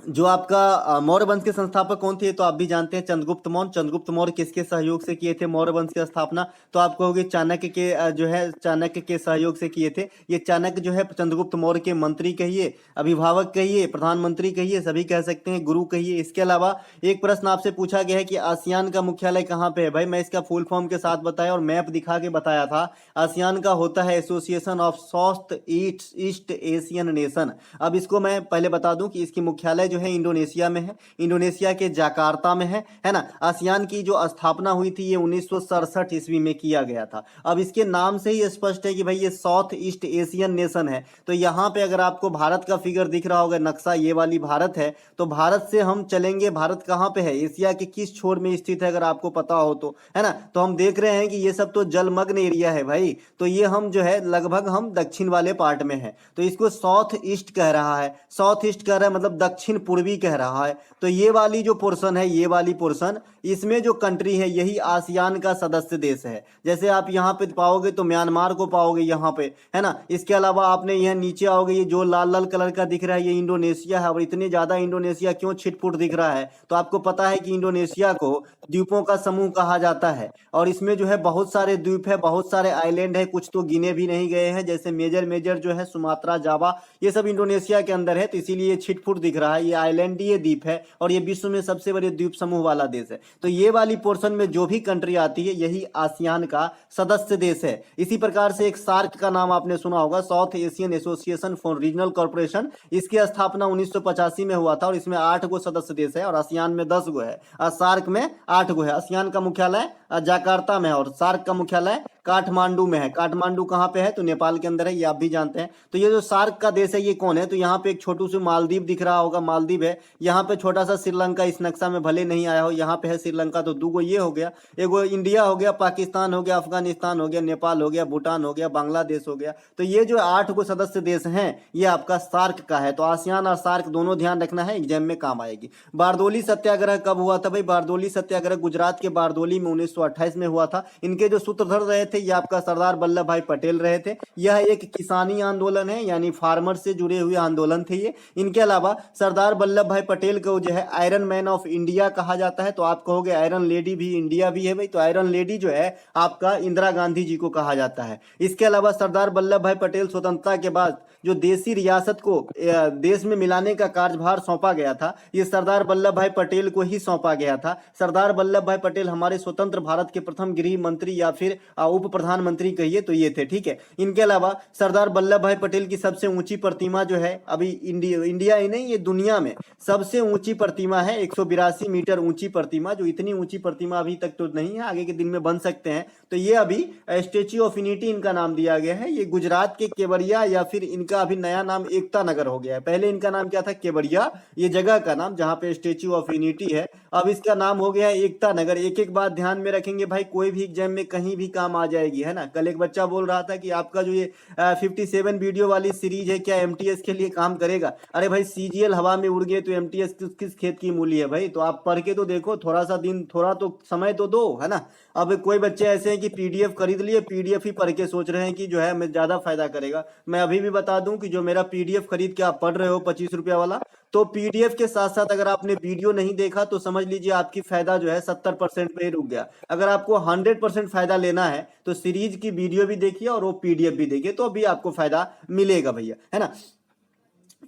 जो आपका मौर्य वंश के संस्थापक कौन थे, तो आप भी जानते हैं चंद्रगुप्त मौर्य। चंद्रगुप्त मौर्य किसके सहयोग से किए थे मौर्य वंश की स्थापना, तो आप कहोगे चाणक्य के जो है चाणक्य के सहयोग से किए थे। ये चाणक्य जो है चंद्रगुप्त मौर्य के मंत्री कहिए, अभिभावक कहिए, प्रधानमंत्री कहिए, सभी कह सकते हैं, गुरु कहिए। इसके अलावा एक प्रश्न आपसे पूछा गया है कि आसियान का मुख्यालय कहाँ पे है। भाई मैं इसका फुल फॉर्म के साथ बताया और मैप दिखा के बताया था। आसियान का होता है association of south east Asian nation. अब इसको मैं पहले बता दूं कि इसकी मुख्यालय मुख्यालय जो है इंडोनेशिया में है, इंडोनेशिया के जाकार्ता में है ना। आसियान की जो स्थापना हुई थी ये 1967 ईस्वी में किया गया था। अब इसके नाम से ही स्पष्ट है कि भाई ये साउथ ईस्ट एशियन नेशन है। तो यहाँ पे अगर आपको भारत का फिगर दिख रहा होगा, नक्शा ये वाली भारत है, तो भारत से हम चलेंगे, भारत कहाँ पे है, एशिया के किस छोर में स्थित है अगर आपको पता हो तो, है ना। तो हम देख रहे हैं कि ये सब तो जलमग्न एरिया है भाई, तो ये हम जो है लगभग हम दक्षिण वाले पार्ट में है, तो इसको साउथ ईस्ट कह रहा है। साउथ ईस्ट कह रहा है मतलब दक्षिण पूर्वी कह रहा है। तो ये वाली जो पोर्शन है, ये वाली पोर्शन, इसमें जो कंट्री है यही आसियान का सदस्य देश है। जैसे आप यहाँ पे पाओगे तो म्यांमार को पाओगे यहाँ पे, है ना। इसके अलावा आपने यहाँ नीचे आओगे, ये जो लाल लाल कलर का दिख रहा है ये इंडोनेशिया है। और इतने ज्यादा इंडोनेशिया क्यों छिटपुट दिख रहा है, तो आपको पता है कि इंडोनेशिया को द्वीपों का समूह कहा जाता है, और इसमें जो है बहुत सारे द्वीप है, बहुत सारे आइलैंड है, कुछ तो गिने भी नहीं गए हैं, जैसे मेजर मेजर जो है सुमात्रा, जावा, ये सब इंडोनेशिया के अंदर है, तो इसीलिए छिटपुट दिख रहा है। ये आइलैंडीय द्वीप है और ये विश्व में सबसे बड़े द्वीप समूह वाला देश है। तो ये वाली पोर्शन में जो भी कंट्री आती है यही आसियान का सदस्य देश है। इसी प्रकार से एक सार्क का नाम आपने सुना होगा, south Asian association for regional corporation. इसकी स्थापना 1985 में हुआ था और इसमें 8 गो सदस्य देश है और आसियान में 10 गो है और सार्क में 8 गो है। आसियान का मुख्यालय जाकार्ता में है और सार्क का मुख्यालय काठमांडू में है। काठमांडू कहाँ पे है, तो नेपाल के अंदर है, ये आप भी जानते हैं। तो ये जो सार्क का देश है ये कौन है, तो यहाँ पे एक छोटू सी मालदीव दिख रहा होगा, मालदीव है। यहाँ पे छोटा सा श्रीलंका इस नक्शा में भले नहीं आया हो, यहाँ पे है श्रीलंका। तो 2 गो ये हो गया, एगो इंडिया हो गया, पाकिस्तान हो गया, अफगानिस्तान हो गया, नेपाल हो गया, भूटान हो गया, बांग्लादेश हो गया। तो ये जो 8 गो सदस्य देश हैं ये आपका सार्क का है। तो आसियान और सार्क दोनों ध्यान रखना है, एग्जाम में काम आएगी। बारदोली सत्याग्रह कब हुआ था भाई, बारदोली सत्याग्रह गुजरात के बारदोली में 1928 में हुआ था। इनके जो सूत्रधर रहे थे ये आपका सरदार वल्लभ भाई पटेल रहे थे। यह एक किसानी आंदोलन है, यानी फार्मर से जुड़े हुए आंदोलन थे ये। इनके अलावा सरदार वल्लभ भाई पटेल को जो है आयरन मैन ऑफ इंडिया कहा जाता है। तो आप कहोगे आयरन लेडी भी इंडिया भी है भाई, तो आयरन लेडी जो है आपका इंदिरा गांधी जी को कहा जाता है। इसके अलावा सरदार वल्लभ भाई पटेल स्वतंत्रता के बाद जो देसी रियासत को देश में मिलाने का कार्यभार सौंपा गया था, ये सरदार वल्लभ भाई पटेल को ही सौंपा गया था। सरदार वल्लभ भाई पटेल हमारे स्वतंत्र भारत के प्रथम गृह मंत्री या फिर उप प्रधानमंत्री कहिए तो ये थे, ठीक है। इनके अलावा सरदार वल्लभ भाई पटेल की सबसे ऊंची प्रतिमा जो है अभी इंडिया ही नहीं ये दुनिया में सबसे ऊंची प्रतिमा है, 182 मीटर ऊंची प्रतिमा। जो इतनी ऊंची प्रतिमा अभी तक तो नहीं है, आगे के दिन में बन सकते हैं। तो ये अभी स्टेच्यू ऑफ यूनिटी इनका नाम दिया गया है। ये गुजरात के केवड़िया या फिर इनका अभी नया नाम एकता नगर हो गया है। पहले इनका नाम क्या था, केवड़िया, ये जगह का नाम जहां पे स्टेच्यू ऑफ यूनिटी है। अब इसका नाम हो गया है एकता नगर। एक एक बात ध्यान में रखेंगे भाई, कोई भी एग्जाम में कहीं भी काम आ जाएगी, है ना। कल एक बच्चा बोल रहा था कि आपका जो ये 57 वीडियो वाली सीरीज है क्या एमटीएस के लिए काम करेगा। अरे भाई सीजीएल हवा में उड़ गए तो एमटीएस किस खेत की मूली है भाई। तो आप पढ़ के तो देखो, थोड़ा सा दिन, थोड़ा तो समय तो दो, है ना। अब कोई बच्चे ऐसे हैं कि पीडीएफ खरीद लिए, पीडीएफ ही पढ़ के सोच रहे हैं कि जो है हमें ज्यादा फायदा करेगा। मैं अभी भी बता दूं कि जो मेरा पीडीएफ खरीद के आप पढ़ रहे हो 25 रुपया वाला, तो पीडीएफ के साथ साथ अगर आपने वीडियो नहीं देखा तो समझ लीजिए आपकी फायदा जो है 70% पे ही रुक गया। अगर आपको 100% फायदा लेना है तो सीरीज की वीडियो भी देखिए और वो पीडीएफ भी देखिए, तो अभी आपको फायदा मिलेगा भैया, है ना।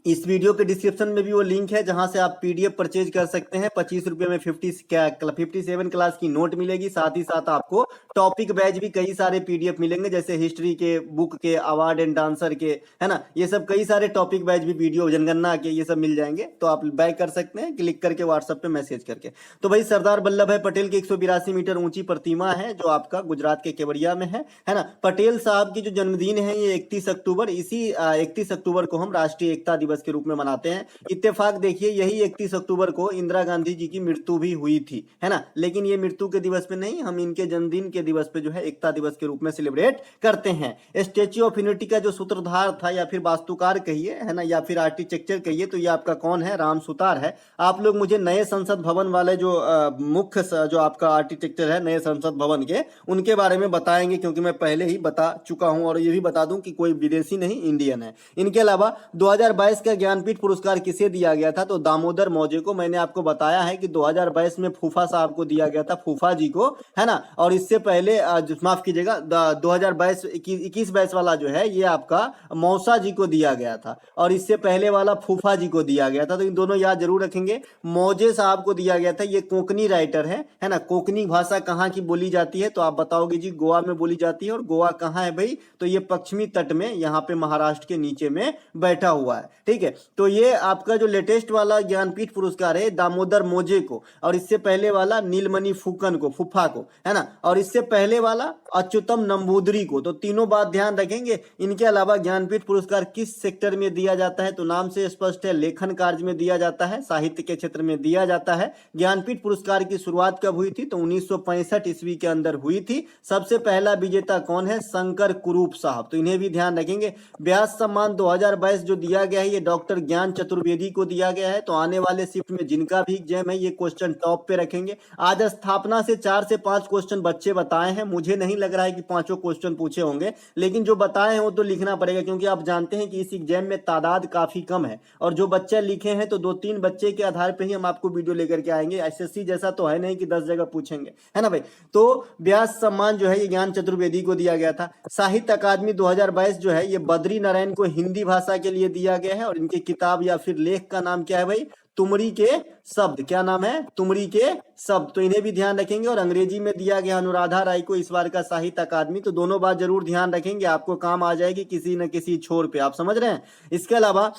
इस वीडियो के डिस्क्रिप्शन में भी वो लिंक है जहां से आप पीडीएफ परचेज कर सकते हैं। 25 रुपये में 57 क्लास की नोट मिलेगी, साथ ही साथ आपको टॉपिक बैच भी कई सारे पीडीएफ मिलेंगे, जैसे हिस्ट्री के, बुक के, अवार्ड एंड डांसर के, है ना। ये सब कई सारे टॉपिक बैच भी, वीडियो जनगणना के, ये सब मिल जाएंगे। तो आप बाय कर सकते हैं क्लिक करके, व्हाट्सएप पे मैसेज करके। तो भाई सरदार वल्लभ भाई पटेल की 182 मीटर ऊंची प्रतिमा है जो आपका गुजरात के केवड़िया में है ना। पटेल साहब की जो जन्मदिन है ये 31 अक्टूबर, इसी 31 अक्टूबर को हम राष्ट्रीय एकता दिवस के रूप में मनाते हैं। इत्तेफाक देखिए यही 31 अक्टूबर को इंदिरा गांधी जी की मृत्यु भी हुई थी, है ना। लेकिन ये मृत्यु के दिवस पे नहीं, हम इनके जन्मदिन के दिवस पे जो है एकता दिवस के रूप में सेलिब्रेट करते हैं। स्टेच्यू ऑफ यूनिटी का जो सूत्रधार था या फिर वास्तुकार कहिए, है ना, या फिर आर्किटेक्चर कहिए, तो ये आपका कौन है, राम सुतार है। आप लोग मुझे नए संसद भवन वाले जो मुख्य जो आपका आर्किटेक्चर है नए संसद भवन के, उनके बारे में बताएंगे, क्योंकि मैं पहले ही बता चुका हूं। और ये भी बता दूं कि कोई विदेशी नहीं, इंडियन है। इनके अलावा 2022 का ज्ञानपीठ पुरस्कार किसे दिया गया था, तो दामोदर मौजे को। मैंने आपको बताया है कि 2022 में फूफा साहब को दिया गया था, फूफा जी को, है ना। और इससे पहले माफ कीजिएगा 2022 21 22 वाला जो है ये आपका मौसा जी को दिया गया था, और इससे पहले वाला फूफा जी को दिया गया था। तो इन दोनों याद जरूर रखेंगे। मौजे साहब को दिया गया था, ये कोंकणी राइटर है ना। कोंकणी भाषा कहाँ की बोली जाती है, तो आप बताओगे जी गोवा में बोली जाती है। और गोवा कहाँ है भाई, तो ये पश्चिमी तट में, यहाँ पे महाराष्ट्र के नीचे में बैठा हुआ है। ठीक है। तो ये आपका जो लेटेस्ट वाला ज्ञानपीठ पुरस्कार है दामोदर मोजे को, और इससे पहले वाला नीलमणि फुकन को, फुफा को, है ना, और इससे पहले वाला अच्युतम नंबूदरी को। तो तीनों बात ध्यान रखेंगे। इनके अलावा ज्ञानपीठ पुरस्कार किस सेक्टर में दिया जाता है, तो नाम से स्पष्ट है, लेखन कार्य में दिया जाता है, साहित्य के क्षेत्र में दिया जाता है। ज्ञानपीठ पुरस्कार की शुरुआत कब हुई थी, तो 1965 ईस्वी के अंदर हुई थी। सबसे पहला विजेता कौन है, शंकर कुरूप साहब, तो इन्हें भी ध्यान रखेंगे। व्यास सम्मान 2022 जो दिया गया है ये डॉक्टर ज्ञान चतुर्वेदी को दिया गया है। तो आने वाले शिफ्ट में जिनका भी एग्जाम है ये क्वेश्चन टॉप पे रखेंगे। आज स्थापना से 4 से 5 क्वेश्चन बच्चे बताए हैं, मुझे नहीं लग रहा है कि पांचों क्वेश्चन पूछे होंगे, लेकिन जो बताए हैं वो तो लिखना पड़ेगा, क्योंकि आप जानते हैं कि इस एग्जाम में तादाद काफी कम है, और जो बच्चे लिखे हैं तो 2-3 बच्चे के आधार पर ही हम आपको वीडियो लेकर के आएंगे। एसएससी जैसा तो है नहीं कि 10 जगह पूछेंगे, है ना भाई। तो व्यास सम्मान जो है ये ज्ञान चतुर्वेदी को दिया गया था। साहित्य अकादमी 2022 जो है ये बद्री नारायण को हिंदी भाषा के लिए दिया गया है, और इनकी किताब या फिर लेख का नाम क्या है भाई, तुमरी के शब्द। क्या नाम है, तुमरी के शब्द, तो इन्हें भी ध्यान रखेंगे। और अंग्रेजी में दिया गया अनुराधा राय को इस बार का साहित्य अकादमी। तो दोनों बात जरूर ध्यान रखेंगे, आपको काम आ जाएगी किसी न किसी छोर पे, आप समझ रहे हैं। इसके अलावा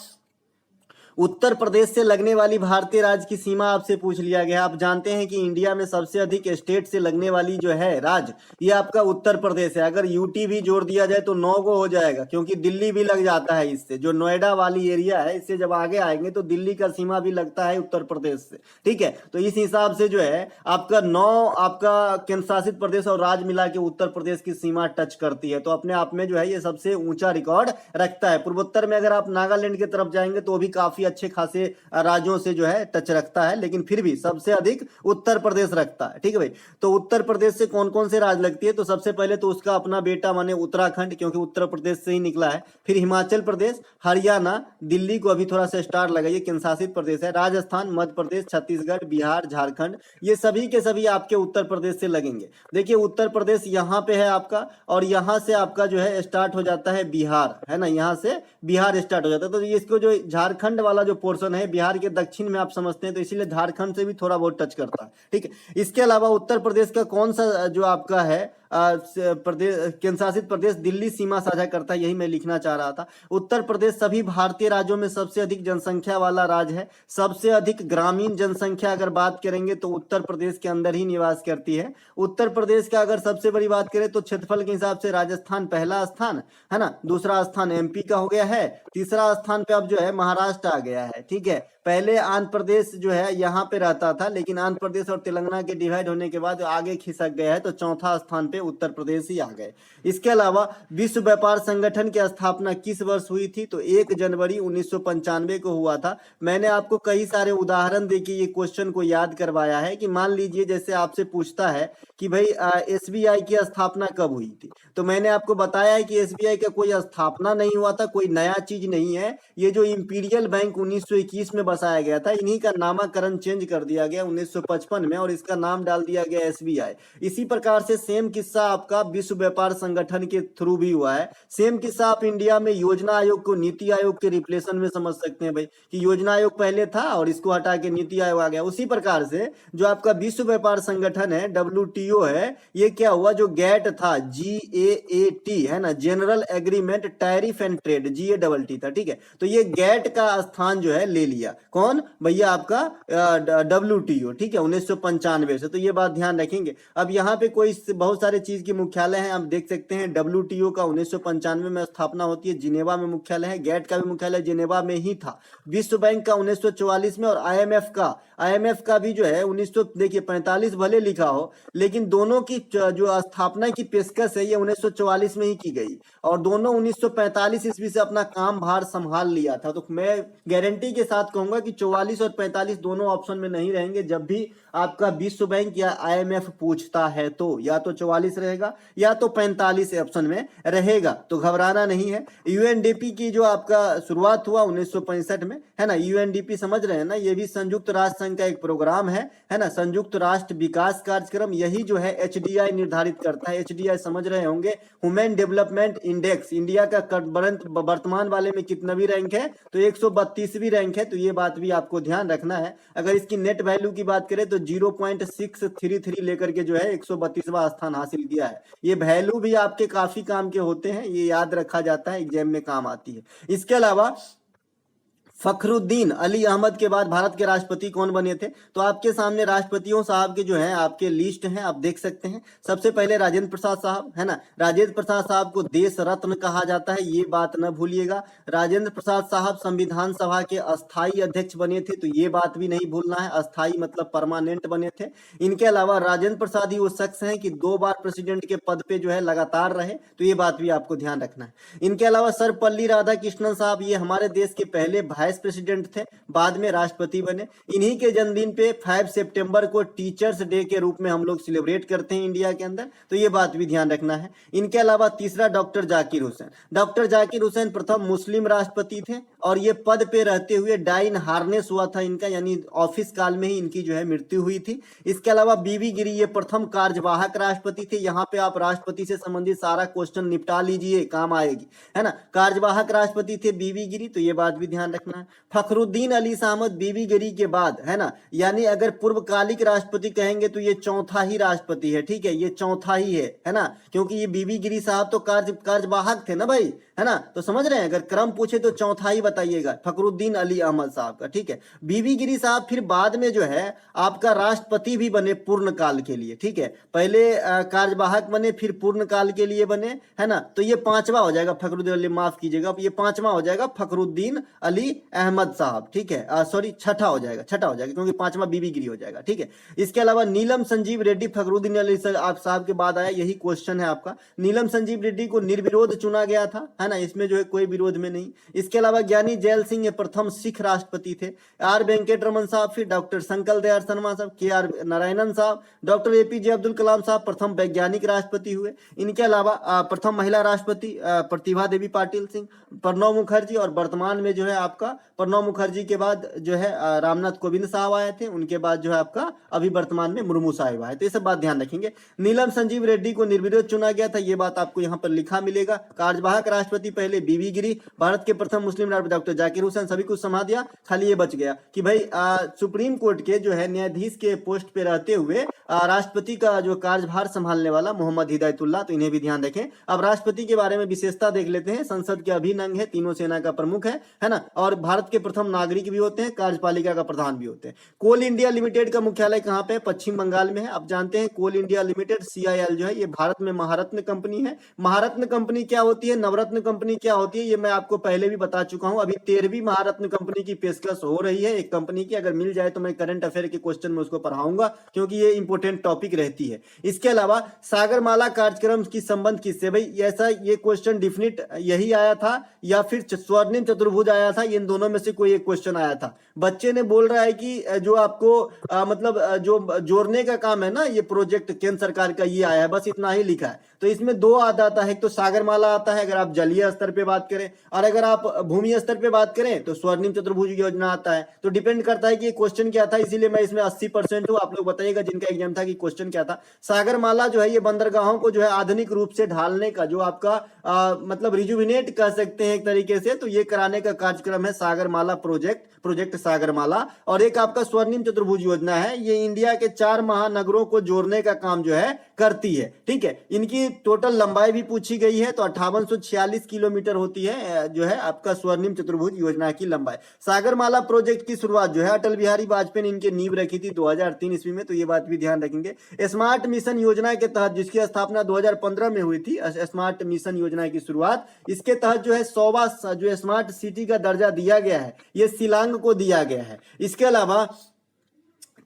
उत्तर प्रदेश से लगने वाली भारतीय राज्य की सीमा आपसे पूछ लिया गया। आप जानते हैं कि इंडिया में सबसे अधिक स्टेट से लगने वाली जो है राज्य ये आपका उत्तर प्रदेश है। अगर यूटी भी जोड़ दिया जाए तो 9 को हो जाएगा, क्योंकि दिल्ली भी लग जाता है इससे। जो नोएडा वाली एरिया है इससे जब आगे आएंगे तो दिल्ली का सीमा भी लगता है उत्तर प्रदेश से, ठीक है। तो इस हिसाब से जो है आपका 9 आपका केंद्र शासित प्रदेश और राज्य मिला के उत्तर प्रदेश की सीमा टच करती है। तो अपने आप में जो है ये सबसे ऊंचा रिकॉर्ड रखता है। पूर्वोत्तर में अगर आप नागालैंड की तरफ जाएंगे तो भी काफी अच्छे खासे राज्यों से जो है टच रखता है, लेकिन फिर भी सबसे अधिक उत्तर प्रदेश रखता है, ठीक है भाई। तो उत्तर प्रदेश से कौन कौन से राज्य लगती है, तो सबसे पहले तो उसका अपना बेटा माने उत्तराखंड, क्योंकि उत्तर प्रदेश से ही निकला है। फिर हिमाचल प्रदेश, हरियाणा, दिल्ली को अभी थोड़ा सा स्टार लगाइए, केंद्र शासित प्रदेश है। राजस्थान, मध्य प्रदेश, छत्तीसगढ़, बिहार, झारखंड, ये सभी के सभी आपके उत्तर प्रदेश से लगेंगे। देखिए उत्तर प्रदेश यहाँ पे है आपका, और यहाँ से आपका जो है स्टार्ट हो जाता है बिहार, है ना, यहाँ से बिहार स्टार्ट हो जाता है। तो इसको जो झारखंड वाला जो पोर्शन है बिहार के दक्षिण में आप समझते हैं, तो इसीलिए झारखंड से भी थोड़ा बहुत टच करता है, ठीक है। इसके अलावा उत्तर प्रदेश का कौन सा जो आपका है प्रदेश, केंद्र शासित प्रदेश दिल्ली सीमा साझा करता है, यही मैं लिखना चाह रहा था। उत्तर प्रदेश सभी भारतीय राज्यों में सबसे अधिक जनसंख्या वाला राज्य है। सबसे अधिक ग्रामीण जनसंख्या अगर बात करेंगे तो उत्तर प्रदेश के अंदर ही निवास करती है। उत्तर प्रदेश का अगर सबसे बड़ी बात करें तो क्षेत्रफल के हिसाब से राजस्थान पहला स्थान है ना, दूसरा स्थान एमपी का हो गया है, तीसरा स्थान पे अब जो है महाराष्ट्र आ गया है, ठीक है। पहले आंध्र प्रदेश जो है यहाँ पे रहता था, लेकिन आंध्र प्रदेश और तेलंगाना के डिवाइड होने के बाद आगे खिसक गया है, तो चौथा स्थान पे उत्तर प्रदेश ही आ गए। इसके अलावा विश्व व्यापार संगठन की स्थापना किस वर्ष हुई थी, तो 1 जनवरी 1995 को हुआ था। मैंने आपको कई सारे उदाहरण देके ये क्वेश्चन को याद करवाया है कि मान लीजिए जैसे आपसे पूछता है कि भाई एसबीआई की स्थापना कब हुई थी, तो मैंने आपको बताया है कि एसबीआई का कोई स्थापना नहीं हुआ था, कोई नया चीज नहीं है। ये जो इंपीरियल बैंक 1921 में बसाया गया था, इन्हीं का नामकरण चेंज कर दिया गया 1955 में, और इसका नाम डाल दिया गया एसबीआई। इसी प्रकार से सेम किस्सा आपका विश्व व्यापार संगठन के थ्रू भी हुआ है। सेम किस्सा आप इंडिया में योजना आयोग को नीति आयोग के रिप्लेसन में समझ सकते हैं भाई, कि योजना आयोग पहले था और इसको हटा के नीति आयोग आ गया। उसी प्रकार से जो आपका विश्व व्यापार संगठन है WTO है, ये क्या हुआ, जो गैट था GAAT है ना, general agreement tariff and trade, GATT था, ठीक है। तो ये गैट का स्थान जो है ले लिया कौन भैया, आपका WTO, ठीक है, 1995 से। तो ये बात ध्यान रखेंगे। अब यहाँ पे कोई बहुत सारे चीज की मुख्यालय है, आप देख सकते हैं। WTO का 1995 में स्थापना होती है, जिनेवा में मुख्यालय है। गैट का भी मुख्यालय जिनेवा में ही था। विश्व बैंक का 1944 में, और IMF का भी जो है 1945 भले लिखा हो, लेकिन दोनों की जो स्थापना की पेशकश है ये 1944 में ही की गई, और दोनों 1945 ईस्वी से अपना काम भार संभाल लिया था। तो मैं गारंटी के साथ कहूंगा कि 44 और 45 दोनों ऑप्शन में नहीं रहेंगे। जब भी आपका विश्व बैंक या IMF पूछता है तो या तो 44 रहेगा या तो 45 ऑप्शन में रहेगा, तो घबराना नहीं है। UNDP की जो आपका शुरुआत हुआ 1965 में, है ना। UNDP समझ रहे हैं ना, ये भी संयुक्त राष्ट्र संघ का एक प्रोग्राम है ना, संयुक्त राष्ट्र विकास कार्यक्रम। यही जो है HDI निर्धारित करता है। HDI समझ रहे होंगे, ह्यूमन डेवलपमेंट इंडेक्स। इंडिया का वर्तमान वाले में कितनावी रैंक है, तो 132वीं रैंक है। तो ये बात भी आपको ध्यान रखना है। अगर इसकी नेट वैल्यू की बात करें तो 0.633 लेकर के जो है 132वां स्थान हासिल किया है। ये वैल्यू भी आपके काफी काम के होते हैं, ये याद रखा जाता है, एग्जाम में काम आती है। इसके अलावा फखरुद्दीन अली अहमद के बाद भारत के राष्ट्रपति कौन बने थे? तो आपके सामने राष्ट्रपतियों साहब के जो है आपके लिस्ट हैं, आप देख सकते हैं। सबसे पहले राजेंद्र प्रसाद साहब, है ना। राजेंद्र प्रसाद साहब को देश रत्न कहा जाता है, ये बात न भूलिएगा। राजेंद्र प्रसाद साहब संविधान सभा के अस्थाई अध्यक्ष बने थे, तो ये बात भी नहीं भूलना है, अस्थाई मतलब परमानेंट बने थे। इनके अलावा राजेंद्र प्रसाद ही वो शख्स हैं कि 2 बार प्रेसिडेंट के पद पे जो है लगातार रहे, तो ये बात भी आपको ध्यान रखना है। इनके अलावा सर्वपल्ली राधाकृष्णन साहब, ये हमारे देश के पहले वाइस प्रेसिडेंट थे, बाद में राष्ट्रपति बने। इन्हीं के जन्मदिन पे 5 सितंबर को टीचर्स डे के रूप में हम लोग सेलिब्रेट करते हैं इंडिया के अंदर, तो ये बात भी ध्यान रखना है। इनके अलावा तीसरा डॉक्टर जाकिर हुसैन। डॉक्टर जाकिर हुसैन प्रथम मुस्लिम राष्ट्रपति थे और ये पद पे रहते हुए डाइन हार्नेस हुआ था इनका, यानी ऑफिस काल में ही इनकी जो है मृत्यु हुई थी। इसके अलावा बीवी गिरी, ये प्रथम कार्यवाहक राष्ट्रपति थे। यहाँ पे आप राष्ट्रपति से संबंधित सारा क्वेश्चन निपटा लीजिए, काम आएगी, है ना। कार्यवाहक राष्ट्रपति थे बीवी गिरी, तो ये बात भी ध्यान रखना है। फखरुद्दीन अली अहमद बीबी गिरी के बाद, है ना, यानी अगर पूर्वकालिक राष्ट्रपति कहेंगे तो ये चौथा ही राष्ट्रपति है, ठीक है, ये चौथा ही है ना, क्योंकि ये बीबी गिरी साहब तो कार्यवाहक थे ना भाई, है ना, तो समझ रहे हैं। अगर क्रम पूछे तो चौथा ही बताइएगा फखरुद्दीन अली अहमद साहब का, ठीक है। बीबी गिरी साहब फिर बाद में जो है आपका राष्ट्रपति भी बने पूर्ण काल के लिए, ठीक है। पहले कार्यवाहक बने, फिर पूर्ण काल के लिए बने, है ना, तो ये 5वां हो जाएगा फखरुद्दीन अली, माफ कीजिएगा, ये 5वां हो जाएगा फखरुद्दीन अली अहमद साहब, ठीक है। सॉरी, छठा हो जाएगा क्योंकि 5वां बीबी गिरी हो जाएगा, ठीक है। इसके अलावा नीलम संजीव रेड्डी फखरुद्दीन अली आप साहब के बाद आया, यही क्वेश्चन है आपका। नीलम संजीव रेड्डी को निर्विरोध चुना गया था, है ना, इसमें जो है कोई विरोध में नहीं। इसके अलावा ज्ञानी जैल सिंह ये प्रथम सिख राष्ट्रपति थे। आर वेंकट रमन साहब, फिर डॉक्टर शंकर दयाल शर्मा साहब, के आर नारायणन साहब, डॉक्टर एपीजे अब्दुल कलाम साहब प्रथम वैज्ञानिक राष्ट्रपति हुए। इनके अलावा प्रथम महिला राष्ट्रपति प्रतिभा देवी पाटिल सिंह, प्रणब मुखर्जी, और वर्तमान में जो है आपका प्रणब मुखर्जी के बाद जो है रामनाथ कोविंद साहब आए थे, उनके बाद जो है आपका अभी वर्तमान में मुर्मू साहब आए, तो ये सब बात ध्यान रखेंगे। नीलम संजीव रेड्डी को निर्विरोध चुना गया था, ये बात आपको यहाँ पर लिखा मिलेगा। कार्यवाहक राष्ट्रपति पहले बीबी गिरी, भारत के प्रथम मुस्लिम राष्ट्रपति डॉक्टर जाकिर हुसैन, सभी कुछ समझा दिया। खाली ये बच गया कि भाई सुप्रीम कोर्ट के जो है न्यायाधीश के पोस्ट पे रहते हुए राष्ट्रपति का जो कार्यभार संभालने वाला मोहम्मद हिदायतुल्लाह, तो इन्हें भी ध्यान रखें। अब राष्ट्रपति के बारे में विशेषता देख लेते हैं। संसद के अभिन्न अंग है, तीनों सेना का प्रमुख है ना, और भारत के प्रथम नागरिक भी होते हैं, कार्यपालिका का प्रधान भी होते हैं। कोल इंडिया लिमिटेड का मुख्यालय कहाँ पे है? पश्चिम बंगाल में है। आप जानते हैं कोल इंडिया लिमिटेड CIL जो है ये भारत में महारत्न कंपनी है। महारत्न कंपनी क्या होती है, नवरत्न कंपनी क्या होती है, ये मैं आपको पहले भी बता चुका हूं। अभी 13वीं महारत्न कंपनी की पेशकश हो रही है एक कंपनी की, अगर मिल जाए तो मैं करंट अफेयर के क्वेश्चन में उसको पढ़ाऊंगा, क्योंकि ये इंपोर्टेंट टॉपिक रहती है। इसके अलावा सागरमाला कार्यक्रम की संबंध किससे? भाई ऐसा ये क्वेश्चन डिफिनिट यही आया था या फिर स्वर्णिम चतुर्भुज आया था, इन दोनों में से कोई एक क्वेश्चन आया था। बच्चे ने बोल रहा है कि जो आपको मतलब जो जोड़ने का काम है ना, ये प्रोजेक्ट केंद्र सरकार का ये आया है, बस इतना ही लिखा है। तो इसमें 2 आता है, एक तो सागरमाला आता है अगर आप जलीय स्तर पे बात करें, और अगर आप भूमि स्तर पे बात करें तो स्वर्णिम चतुर्भुज योजना आता है। तो डिपेंड करता है कि ये क्वेश्चन क्या था, इसीलिए मैं इसमें 80% हूं। आप लोग बताइएगा जिनका एग्जाम था कि क्वेश्चन क्या था। सागरमाला जो है ये बंदरगाहों को जो है आधुनिक रूप से ढालने का जो आपका मतलब रिजुविनेट कर सकते हैं एक तरीके से, तो ये कराने का कार्यक्रम है सागरमाला प्रोजेक्ट सागरमाला। और एक आपका स्वर्णिम चतुर्भुज योजना है, ये इंडिया के 4 महानगरों को जोड़ने का काम जो है करती है, ठीक है। इनकी टोटल लंबाई भी पूछी गई है, तो 5846 किलोमीटर होती है जो है आपका स्वर्णिम चतुर्भुज योजना की लंबाई। सागरमाला प्रोजेक्ट की शुरुआत जो है अटल बिहारी वाजपेयी ने इनकी नींव रखी थी 2003 ईस्वी में, तो ये बात भी ध्यान रखेंगे। स्मार्ट मिशन योजना के तहत जिसकी स्थापना 2015 में हुई थी, स्मार्ट मिशन योजना की शुरुआत, इसके तहत जो है 100वां जो स्मार्ट सिटी का दर्जा दिया गया है, ये शिलांग को दिया गया है। इसके अलावा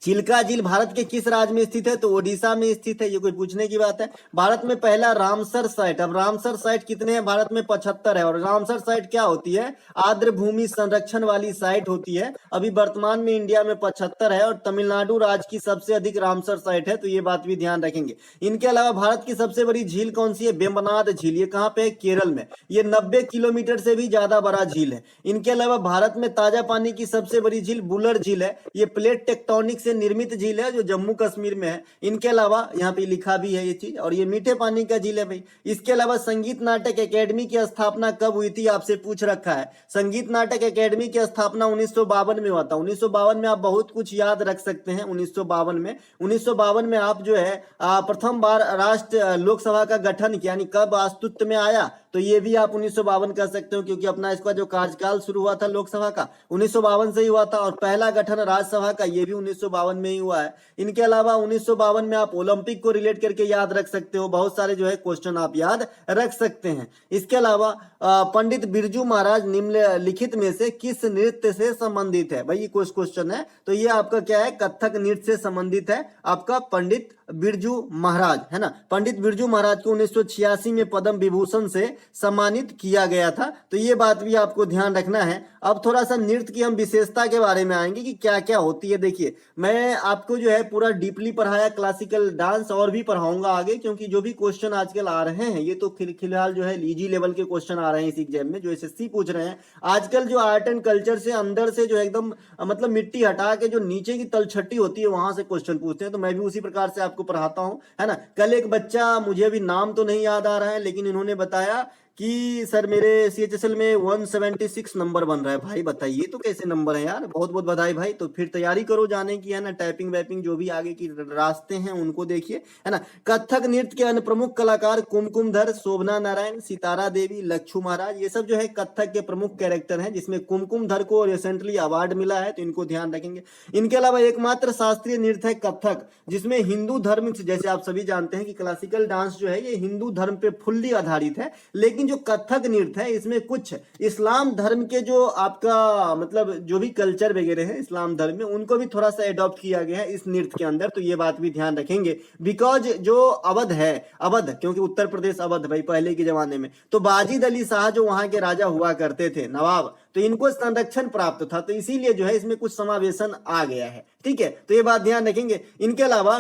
चिल्का झील भारत के किस राज्य में स्थित है? तो ओडिशा में स्थित है। ये कोई पूछने की बात है? भारत में पहला रामसर साइट, अब रामसर साइट कितने हैं? भारत में 75 है। और रामसर साइट क्या होती है? आर्द्र भूमि संरक्षण वाली साइट होती है। अभी वर्तमान में इंडिया में 75 है और तमिलनाडु राज्य की सबसे अधिक रामसर साइट है, तो ये बात भी ध्यान रखेंगे। इनके अलावा भारत की सबसे बड़ी झील कौन सी है? वेम्बनाड झील। ये कहाँ पे है? केरल में। ये 90 किलोमीटर से भी ज्यादा बड़ा झील है। इनके अलावा भारत में ताजा पानी की सबसे बड़ी झील बुलर झील है। ये प्लेट टेक्टोनिक से निर्मित झील है जो जम्मू कश्मीर में है। इनके अलावा यहाँ पे लिखा भी है ये चीज, और ये मीठे पानी का झील है भाई। इसके अलावा संगीत नाटक एकेडमी की स्थापना कब हुई थी, आपसे पूछ रखा है। संगीत नाटक एकेडमी की स्थापना 1952 में हुआ था। 1952 में आप बहुत कुछ याद रख सकते हैं। 1952 में आप जो है प्रथम बार राष्ट्र लोकसभा का गठन किया, यानी कब अस्तित्व में आया, तो ये भी आप 1952 कह सकते हो, क्योंकि अपना इसका जो कार्यकाल शुरू हुआ था लोकसभा का 1952 से ही हुआ था, और पहला गठन राज्यसभा का ये भी 1952 में ही हुआ है। इनके अलावा 1952 में आप ओलंपिक को रिलेट करके याद रख सकते हो। बहुत सारे जो है क्वेश्चन आप याद रख सकते हैं। इसके अलावा पंडित बिरजू महाराज निम्नलिखित में से किस नृत्य से संबंधित है, भाई ये क्वेश्चन है, तो ये आपका क्या है, कथक नृत्य से संबंधित है आपका पंडित बिरजू महाराज, है ना। पंडित बिरजू महाराज को 1986 में पद्म विभूषण से सम्मानित किया गया था, तो ये बात भी आपको ध्यान रखना है। अब थोड़ा सा नृत्य की हम विशेषता के बारे में आएंगे कि क्या क्या होती है। देखिए, मैं आपको जो है पूरा डीपली पढ़ाया, क्लासिकल डांस और भी पढ़ाऊंगा आगे, क्योंकि जो भी क्वेश्चन आजकल आ रहे हैं ये तो फिलहाल जो है इजी लेवल के क्वेश्चन आ रहे हैं इस एग्जाम में, जो एसएससी पूछ रहे हैं। आजकल जो आर्ट एंड कल्चर से अंदर से जो एकदम मतलब मिट्टी हटा के जो नीचे की तलछटी होती है वहां से क्वेश्चन पूछते हैं, तो मैं भी उसी प्रकार से आपको पढ़ाता हूं, है ना। कल एक बच्चा, मुझे अभी नाम तो नहीं याद आ रहा है, लेकिन इन्होंने बताया कि सर मेरे सीएचएसएल में 176 नंबर बन रहा है। भाई बताइए तो कैसे नंबर है यार, बहुत बहुत बधाई भाई। तो फिर तैयारी करो जाने की, है ना। टाइपिंग वैपिंग जो भी आगे की रास्ते हैं उनको देखिए, है ना। कथक नृत्य के अन्य प्रमुख कलाकार कुमकुमधर, शोभना नारायण, सितारा देवी, लच्छू महाराज, ये सब जो है कथक के प्रमुख कैरेक्टर हैं, जिसमें कुमकुमधर को रिसेंटली अवार्ड मिला है, तो इनको ध्यान रखेंगे। इनके अलावा एकमात्र शास्त्रीय नृत्य है कथक, जिसमें हिंदू धर्म, जैसे आप सभी जानते हैं कि क्लासिकल डांस जो है ये हिंदू धर्म पे फुल्ली आधारित है, लेकिन जो कथक नृत्य है इसमें कुछ इस्लाम धर्म के जो आपका मतलब जो भी कल्चर वगैरह है इस्लाम धर्म में, उनको भी थोड़ा सा एडॉप्ट किया गया है इस नृत्य के अंदर, तो ये बात भी ध्यान रखेंगे। बिकॉज जो अवध है, अवध क्योंकि उत्तर प्रदेश अवध भाई पहले के जमाने में, तो बाजिद अली शाह जो वहां के राजा हुआ करते थे, नवाब, तो इनको संरक्षण प्राप्त था, तो इसीलिए जो है इसमें कुछ समावेशन आ गया है, ठीक है। तो ये बात ध्यान रखेंगे। इनके अलावा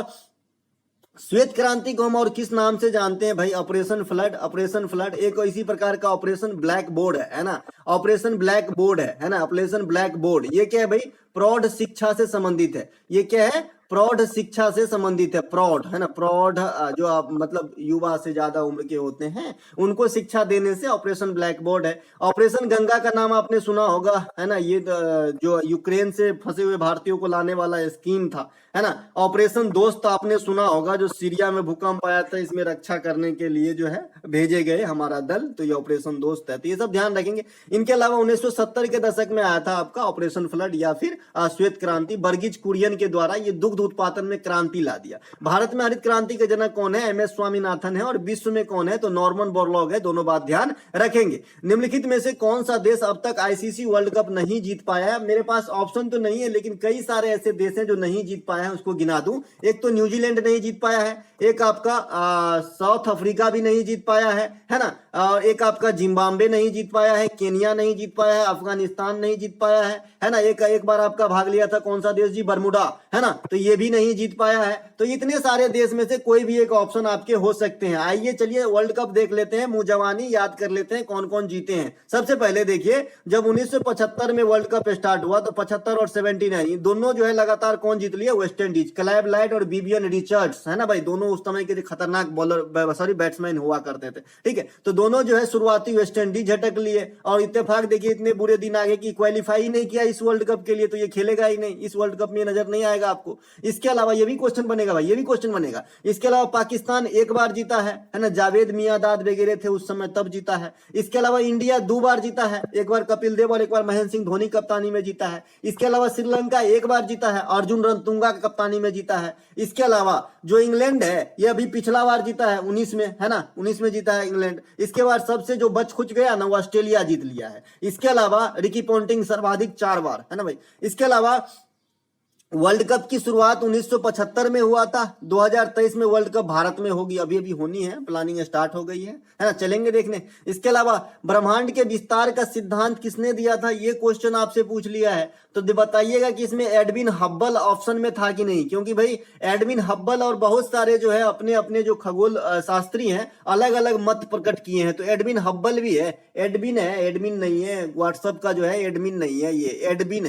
श्वेत क्रांति को हम और किस नाम से जानते हैं भाई, ऑपरेशन फ्लड। ऑपरेशन फ्लड एक इसी प्रकार का ऑपरेशन ब्लैक बोर्ड है ना, ऑपरेशन ब्लैक बोर्ड है ना, ऑपरेशन ब्लैक बोर्ड। ये क्या है भाई, प्रौढ़ शिक्षा से संबंधित है। ये क्या है, प्रौढ़ शिक्षा से संबंधित है, प्रौढ़, है ना। प्रौढ़ जो आप मतलब युवा से ज्यादा उम्र के होते हैं उनको शिक्षा देने से ऑपरेशन ब्लैक बोर्ड है। ऑपरेशन गंगा का नाम आपने सुना होगा, है ना। ये जो यूक्रेन से फंसे हुए भारतीयों को लाने वाला स्कीम था, है ना। ऑपरेशन दोस्त आपने सुना होगा, जो सीरिया में भूकंप आया था, इसमें रक्षा करने के लिए जो है भेजे गए हमारा दल, तो ये ऑपरेशन दोस्त है। तो ये सब ध्यान रखेंगे। इनके अलावा 1970 के दशक में आया था आपका ऑपरेशन फ्लड या फिर श्वेत क्रांति। वर्गीज कुरियन के द्वारा ये दुग्ध उत्पादन में क्रांति ला दिया। भारत में हरित क्रांति के जनक कौन है, एमएस स्वामीनाथन है, और विश्व में कौन है, तो नॉर्मन बोरलॉग है। दोनों बात ध्यान रखेंगे। निम्नलिखित में से कौन सा देश अब तक आईसीसी वर्ल्ड कप नहीं जीत पाया है। मेरे पास ऑप्शन तो नहीं है, लेकिन कई सारे ऐसे देश हैं जो नहीं जीत पाए हैं, उसको गिना दूं। एक तो न्यूजीलैंड नहीं जीत पाया है, एक आपका साउथ अफ्रीका भी नहीं जीत पाया है ना, और एक आपका जिम्बाब्वे नहीं जीत पाया है, केनिया नहीं जीत पाया है, अफगानिस्तान नहीं जीत पाया है ना। एक बार आपका भाग लिया था कौन सा देश जी, बरमुडा, है ना, तो ये भी नहीं जीत पाया है। तो इतने सारे देश में से कोई भी एक ऑप्शन आपके हो सकते हैं। आइए चलिए वर्ल्ड कप देख लेते हैं, मुंह जवानी याद कर लेते हैं कौन कौन जीते हैं। सबसे पहले देखिए, जब 1975 में वर्ल्ड कप स्टार्ट हुआ तो 75 और 79 दोनों जो है लगातार कौन जीत लिया, वेस्ट इंडीज। क्लाइव लाइट और विवियन रिचर्ड्स, है ना भाई, दोनों उस समय के खतरनाक बॉलर बैट्समैन हुआ करते थे, ठीक है। तो दोनों जो है शुरुआती वेस्ट इंडीज झटक लिए, और इत्तेफाक देखिए इतने बुरे दिन आगे की क्वालिफाई ही नहीं किया इस वर्ल्ड कप के लिए, तो ये खेलेगा ही नहीं, इस वर्ल्ड कप में नजर नहीं आएगा आपको। इसके अलावा ये भी क्वेश्चन बनेगा भाई, ये भी क्वेश्चन बनेगा। इसके अलावा पाकिस्तान एक बार जीता है ना, जावेद मियांदाद वगैरह थे उस समय तब जीता है। इसके अलावा इंडिया 2 बार जीता है, एक बार कपिल देव और एक बार महेंद्र सिंह धोनी कप्तानी में जीता है। इसके अलावा श्रीलंका 1 बार जीता है, अर्जुन रणतुंगा की कप्तानी में जीता है। इसके अलावा जो इंग्लैंड है ये अभी पिछला बार जीता है 19 में, है ना, 19 में जीता है इंग्लैंड। इसके बाद सबसे जो बच खुच गया ना वो ऑस्ट्रेलिया जीत लिया है। इसके अलावा रिकी पॉन्टिंग सर्वाधिक 4 बार, है ना भाई। इसके अलावा वर्ल्ड कप की शुरुआत 1975 में हुआ था, 2023 में वर्ल्ड कप भारत में होगी, अभी अभी होनी है, प्लानिंग स्टार्ट हो गई है ना, चलेंगे देखने। इसके अलावा ब्रह्मांड के विस्तार का सिद्धांत किसने दिया था, ये क्वेश्चन आपसे पूछ लिया है, तो बताइएगा कि इसमें एडविन हब्बल ऑप्शन में था कि नहीं, क्योंकि भाई एडविन हब्बल और बहुत सारे जो है अपने अपने जो खगोल शास्त्री हैं अलग अलग मत प्रकट किए हैं। तो एडविन हब्बल भी है, एडविन है, एडमिन नहीं है, व्हाट्सएप का जो है एडमिन नहीं है, ये एडविन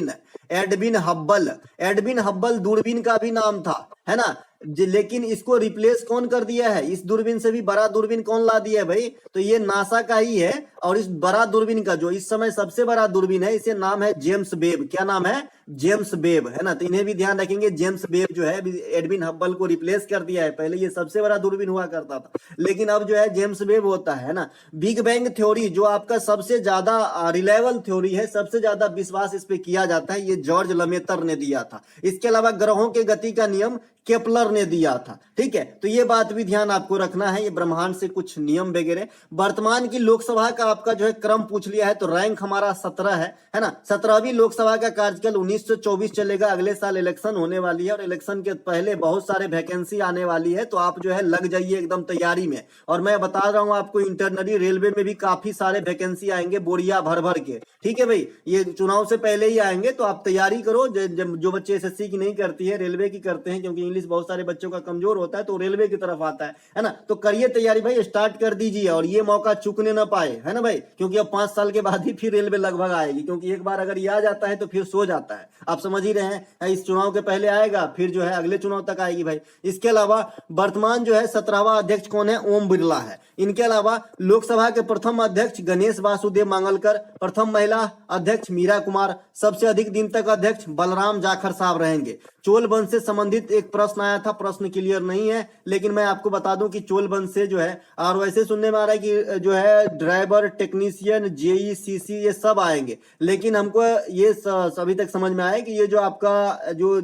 है, एडविन हब्बल। एडविन हब्बल दूरबीन का भी नाम था, है ना। लेकिन इसको रिप्लेस कौन कर दिया है, इस दूरबीन से भी बड़ा दूरबीन कौन ला दिया है भाई, तो ये नासा का ही है। और इस बड़ा दूरबीन का जो इस समय सबसे बड़ा दूरबीन है, इसे नाम है जेम्स वेब। क्या नाम है, जेम्स वेब, है ना। तो इन्हें भी ध्यान रखेंगे, जेम्स वेब जो है एडविन हब्बल को रिप्लेस कर दिया है। पहले ये सबसे बड़ा दूरबीन हुआ करता था, लेकिन अब जो है जेम्स वेब होता है ना। बिग बैंग थ्योरी जो आपका सबसे ज्यादा रिलायबल थ्योरी है, सबसे ज्यादा विश्वास इस पे किया जाता है, ये जॉर्ज लमेतर ने दिया था। इसके अलावा ग्रहों के गति का नियम केपलर ने दिया था, ठीक है। तो ये बात भी ध्यान आपको रखना है, ये ब्रह्मांड से कुछ नियम वगैरह। वर्तमान की लोकसभा का आपका जो है क्रम पूछ लिया है, तो रैंक हमारा 17 है ना। 17वीं लोकसभा का कार्यकाल 1924 चलेगा। अगले साल इलेक्शन होने वाली है, और इलेक्शन के पहले बहुत सारे वैकेंसी आने वाली है, तो आप जो है लग जाइए एकदम तैयारी में। और मैं बता रहा हूं आपको, इंटरनली रेलवे में भी काफी सारे वैकेंसी आएंगे, बोरिया भर भर के, ठीक है भाई। ये चुनाव से पहले ही आएंगे, तो आप तैयारी करो। जो बच्चे एसएससी की नहीं करती है, रेलवे की करते हैं, क्योंकि इंग्लिश बहुत सारे बच्चों का कमजोर होता है, तो रेलवे की तरफ आता है ना। तो करिए तैयारी भाई, स्टार्ट कर दीजिए, और ये मौका चूकने ना पाए, है ना भाई। क्योंकि अब 5 साल के बाद ही फिर रेलवे लगभग आएगी, क्योंकि एक बार अगर ये आ जाता है तो फिर सो जाता है। आप समझ ही रहे हैं, इस चुनाव के पहले आएगा, फिर जो है अगले चुनाव तक आएगी भाई। इसके अलावा वर्तमान जो है 17वां अध्यक्ष कौन है, ओम बिरला है। इनके अलावा लोकसभा के प्रथम अध्यक्ष गणेश वासुदेव मांगलकर, प्रथम महिला अध्यक्ष मीरा कुमार, सबसे अधिक दिन तक अध्यक्ष बलराम जाखर साहब रहेंगे। चोल वंश से संबंधित एक प्रश्न आया था, प्रश्न क्लियर नहीं है, लेकिन मैं आपको बता दूं कि चोल वंश से जो है, और वैसे सुनने में आ रहा है कि जो है ड्राइवर, टेक्नीशियन, जेई, सीसी ये सब आएंगे। लेकिन हमको ये अभी तक समझ में आया कि ये जो आपका जो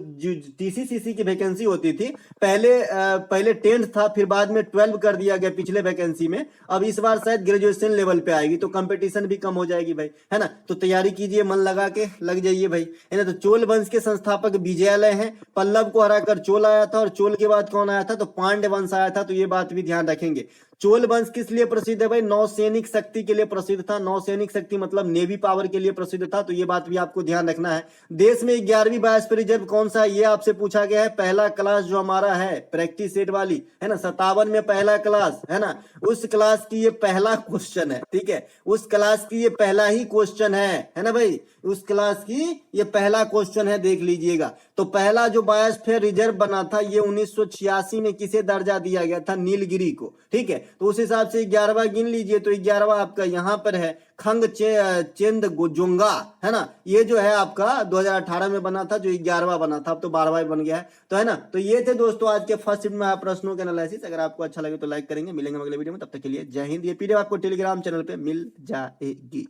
टीसीसीसी की वैकेंसी होती थी, पहले 10th था, फिर बाद में 12 कर दिया गया पिछले वैकेंसी में। अब इस बार शायद ग्रेजुएशन लेवल पे आएगी, तो कंपटीशन भी कम हो जाएगी भाई, है ना। तो तैयारी कीजिए, मन लगा के लग जाइए भाई, है ना। तो चोल वंश के संस्थापक विजयालय हैं। पल्लव को हराकर चोल आया था, और चोल के बाद कौन आया था, तो पांड्य वंश आया था। तो ये बात भी ध्यान रखेंगे। चोल वंश किस लिए प्रसिद्ध है भाई, नौसैनिक शक्ति के लिए प्रसिद्ध था। नौसैनिक शक्ति मतलब नेवी पावर के लिए प्रसिद्ध था, तो ये बात भी आपको ध्यान रखना है। देश में 11वीं बायोस्फीयर रिजर्व कौन सा है, ये आपसे पूछा गया है। पहला क्लास जो हमारा है प्रैक्टिस सेट वाली, है ना, 57 में पहला क्लास, है ना, उस क्लास की ये पहला क्वेश्चन है, ठीक है। उस क्लास की ये पहला ही क्वेश्चन है ना भाई, उस क्लास की ये पहला क्वेश्चन है, देख लीजिएगा। तो पहला जो बायोस्फीयर रिजर्व बना था, ये 1986 में किसे दर्जा दिया गया था, नीलगिरी को, ठीक है। तो उस हिसाब से 11वां गिन लीजिए, तो 11वां आपका यहाँ पर है खंग चेंद गोजुंगा, है ना। ये जो है आपका 2018 में बना था, जो 11वां बना था, अब तो 12वां बन गया है, तो है ना। तो ये थे दोस्तों आज के फर्स्ट शिफ्ट में प्रश्नों के एनालिसिस। अगर आपको अच्छा लगे तो लाइक करेंगे, मिलेंगे अगले वीडियो में, तब तक के लिए जय हिंद। ये पीडीएफ आपको टेलीग्राम चैनल पे मिल जाएगी।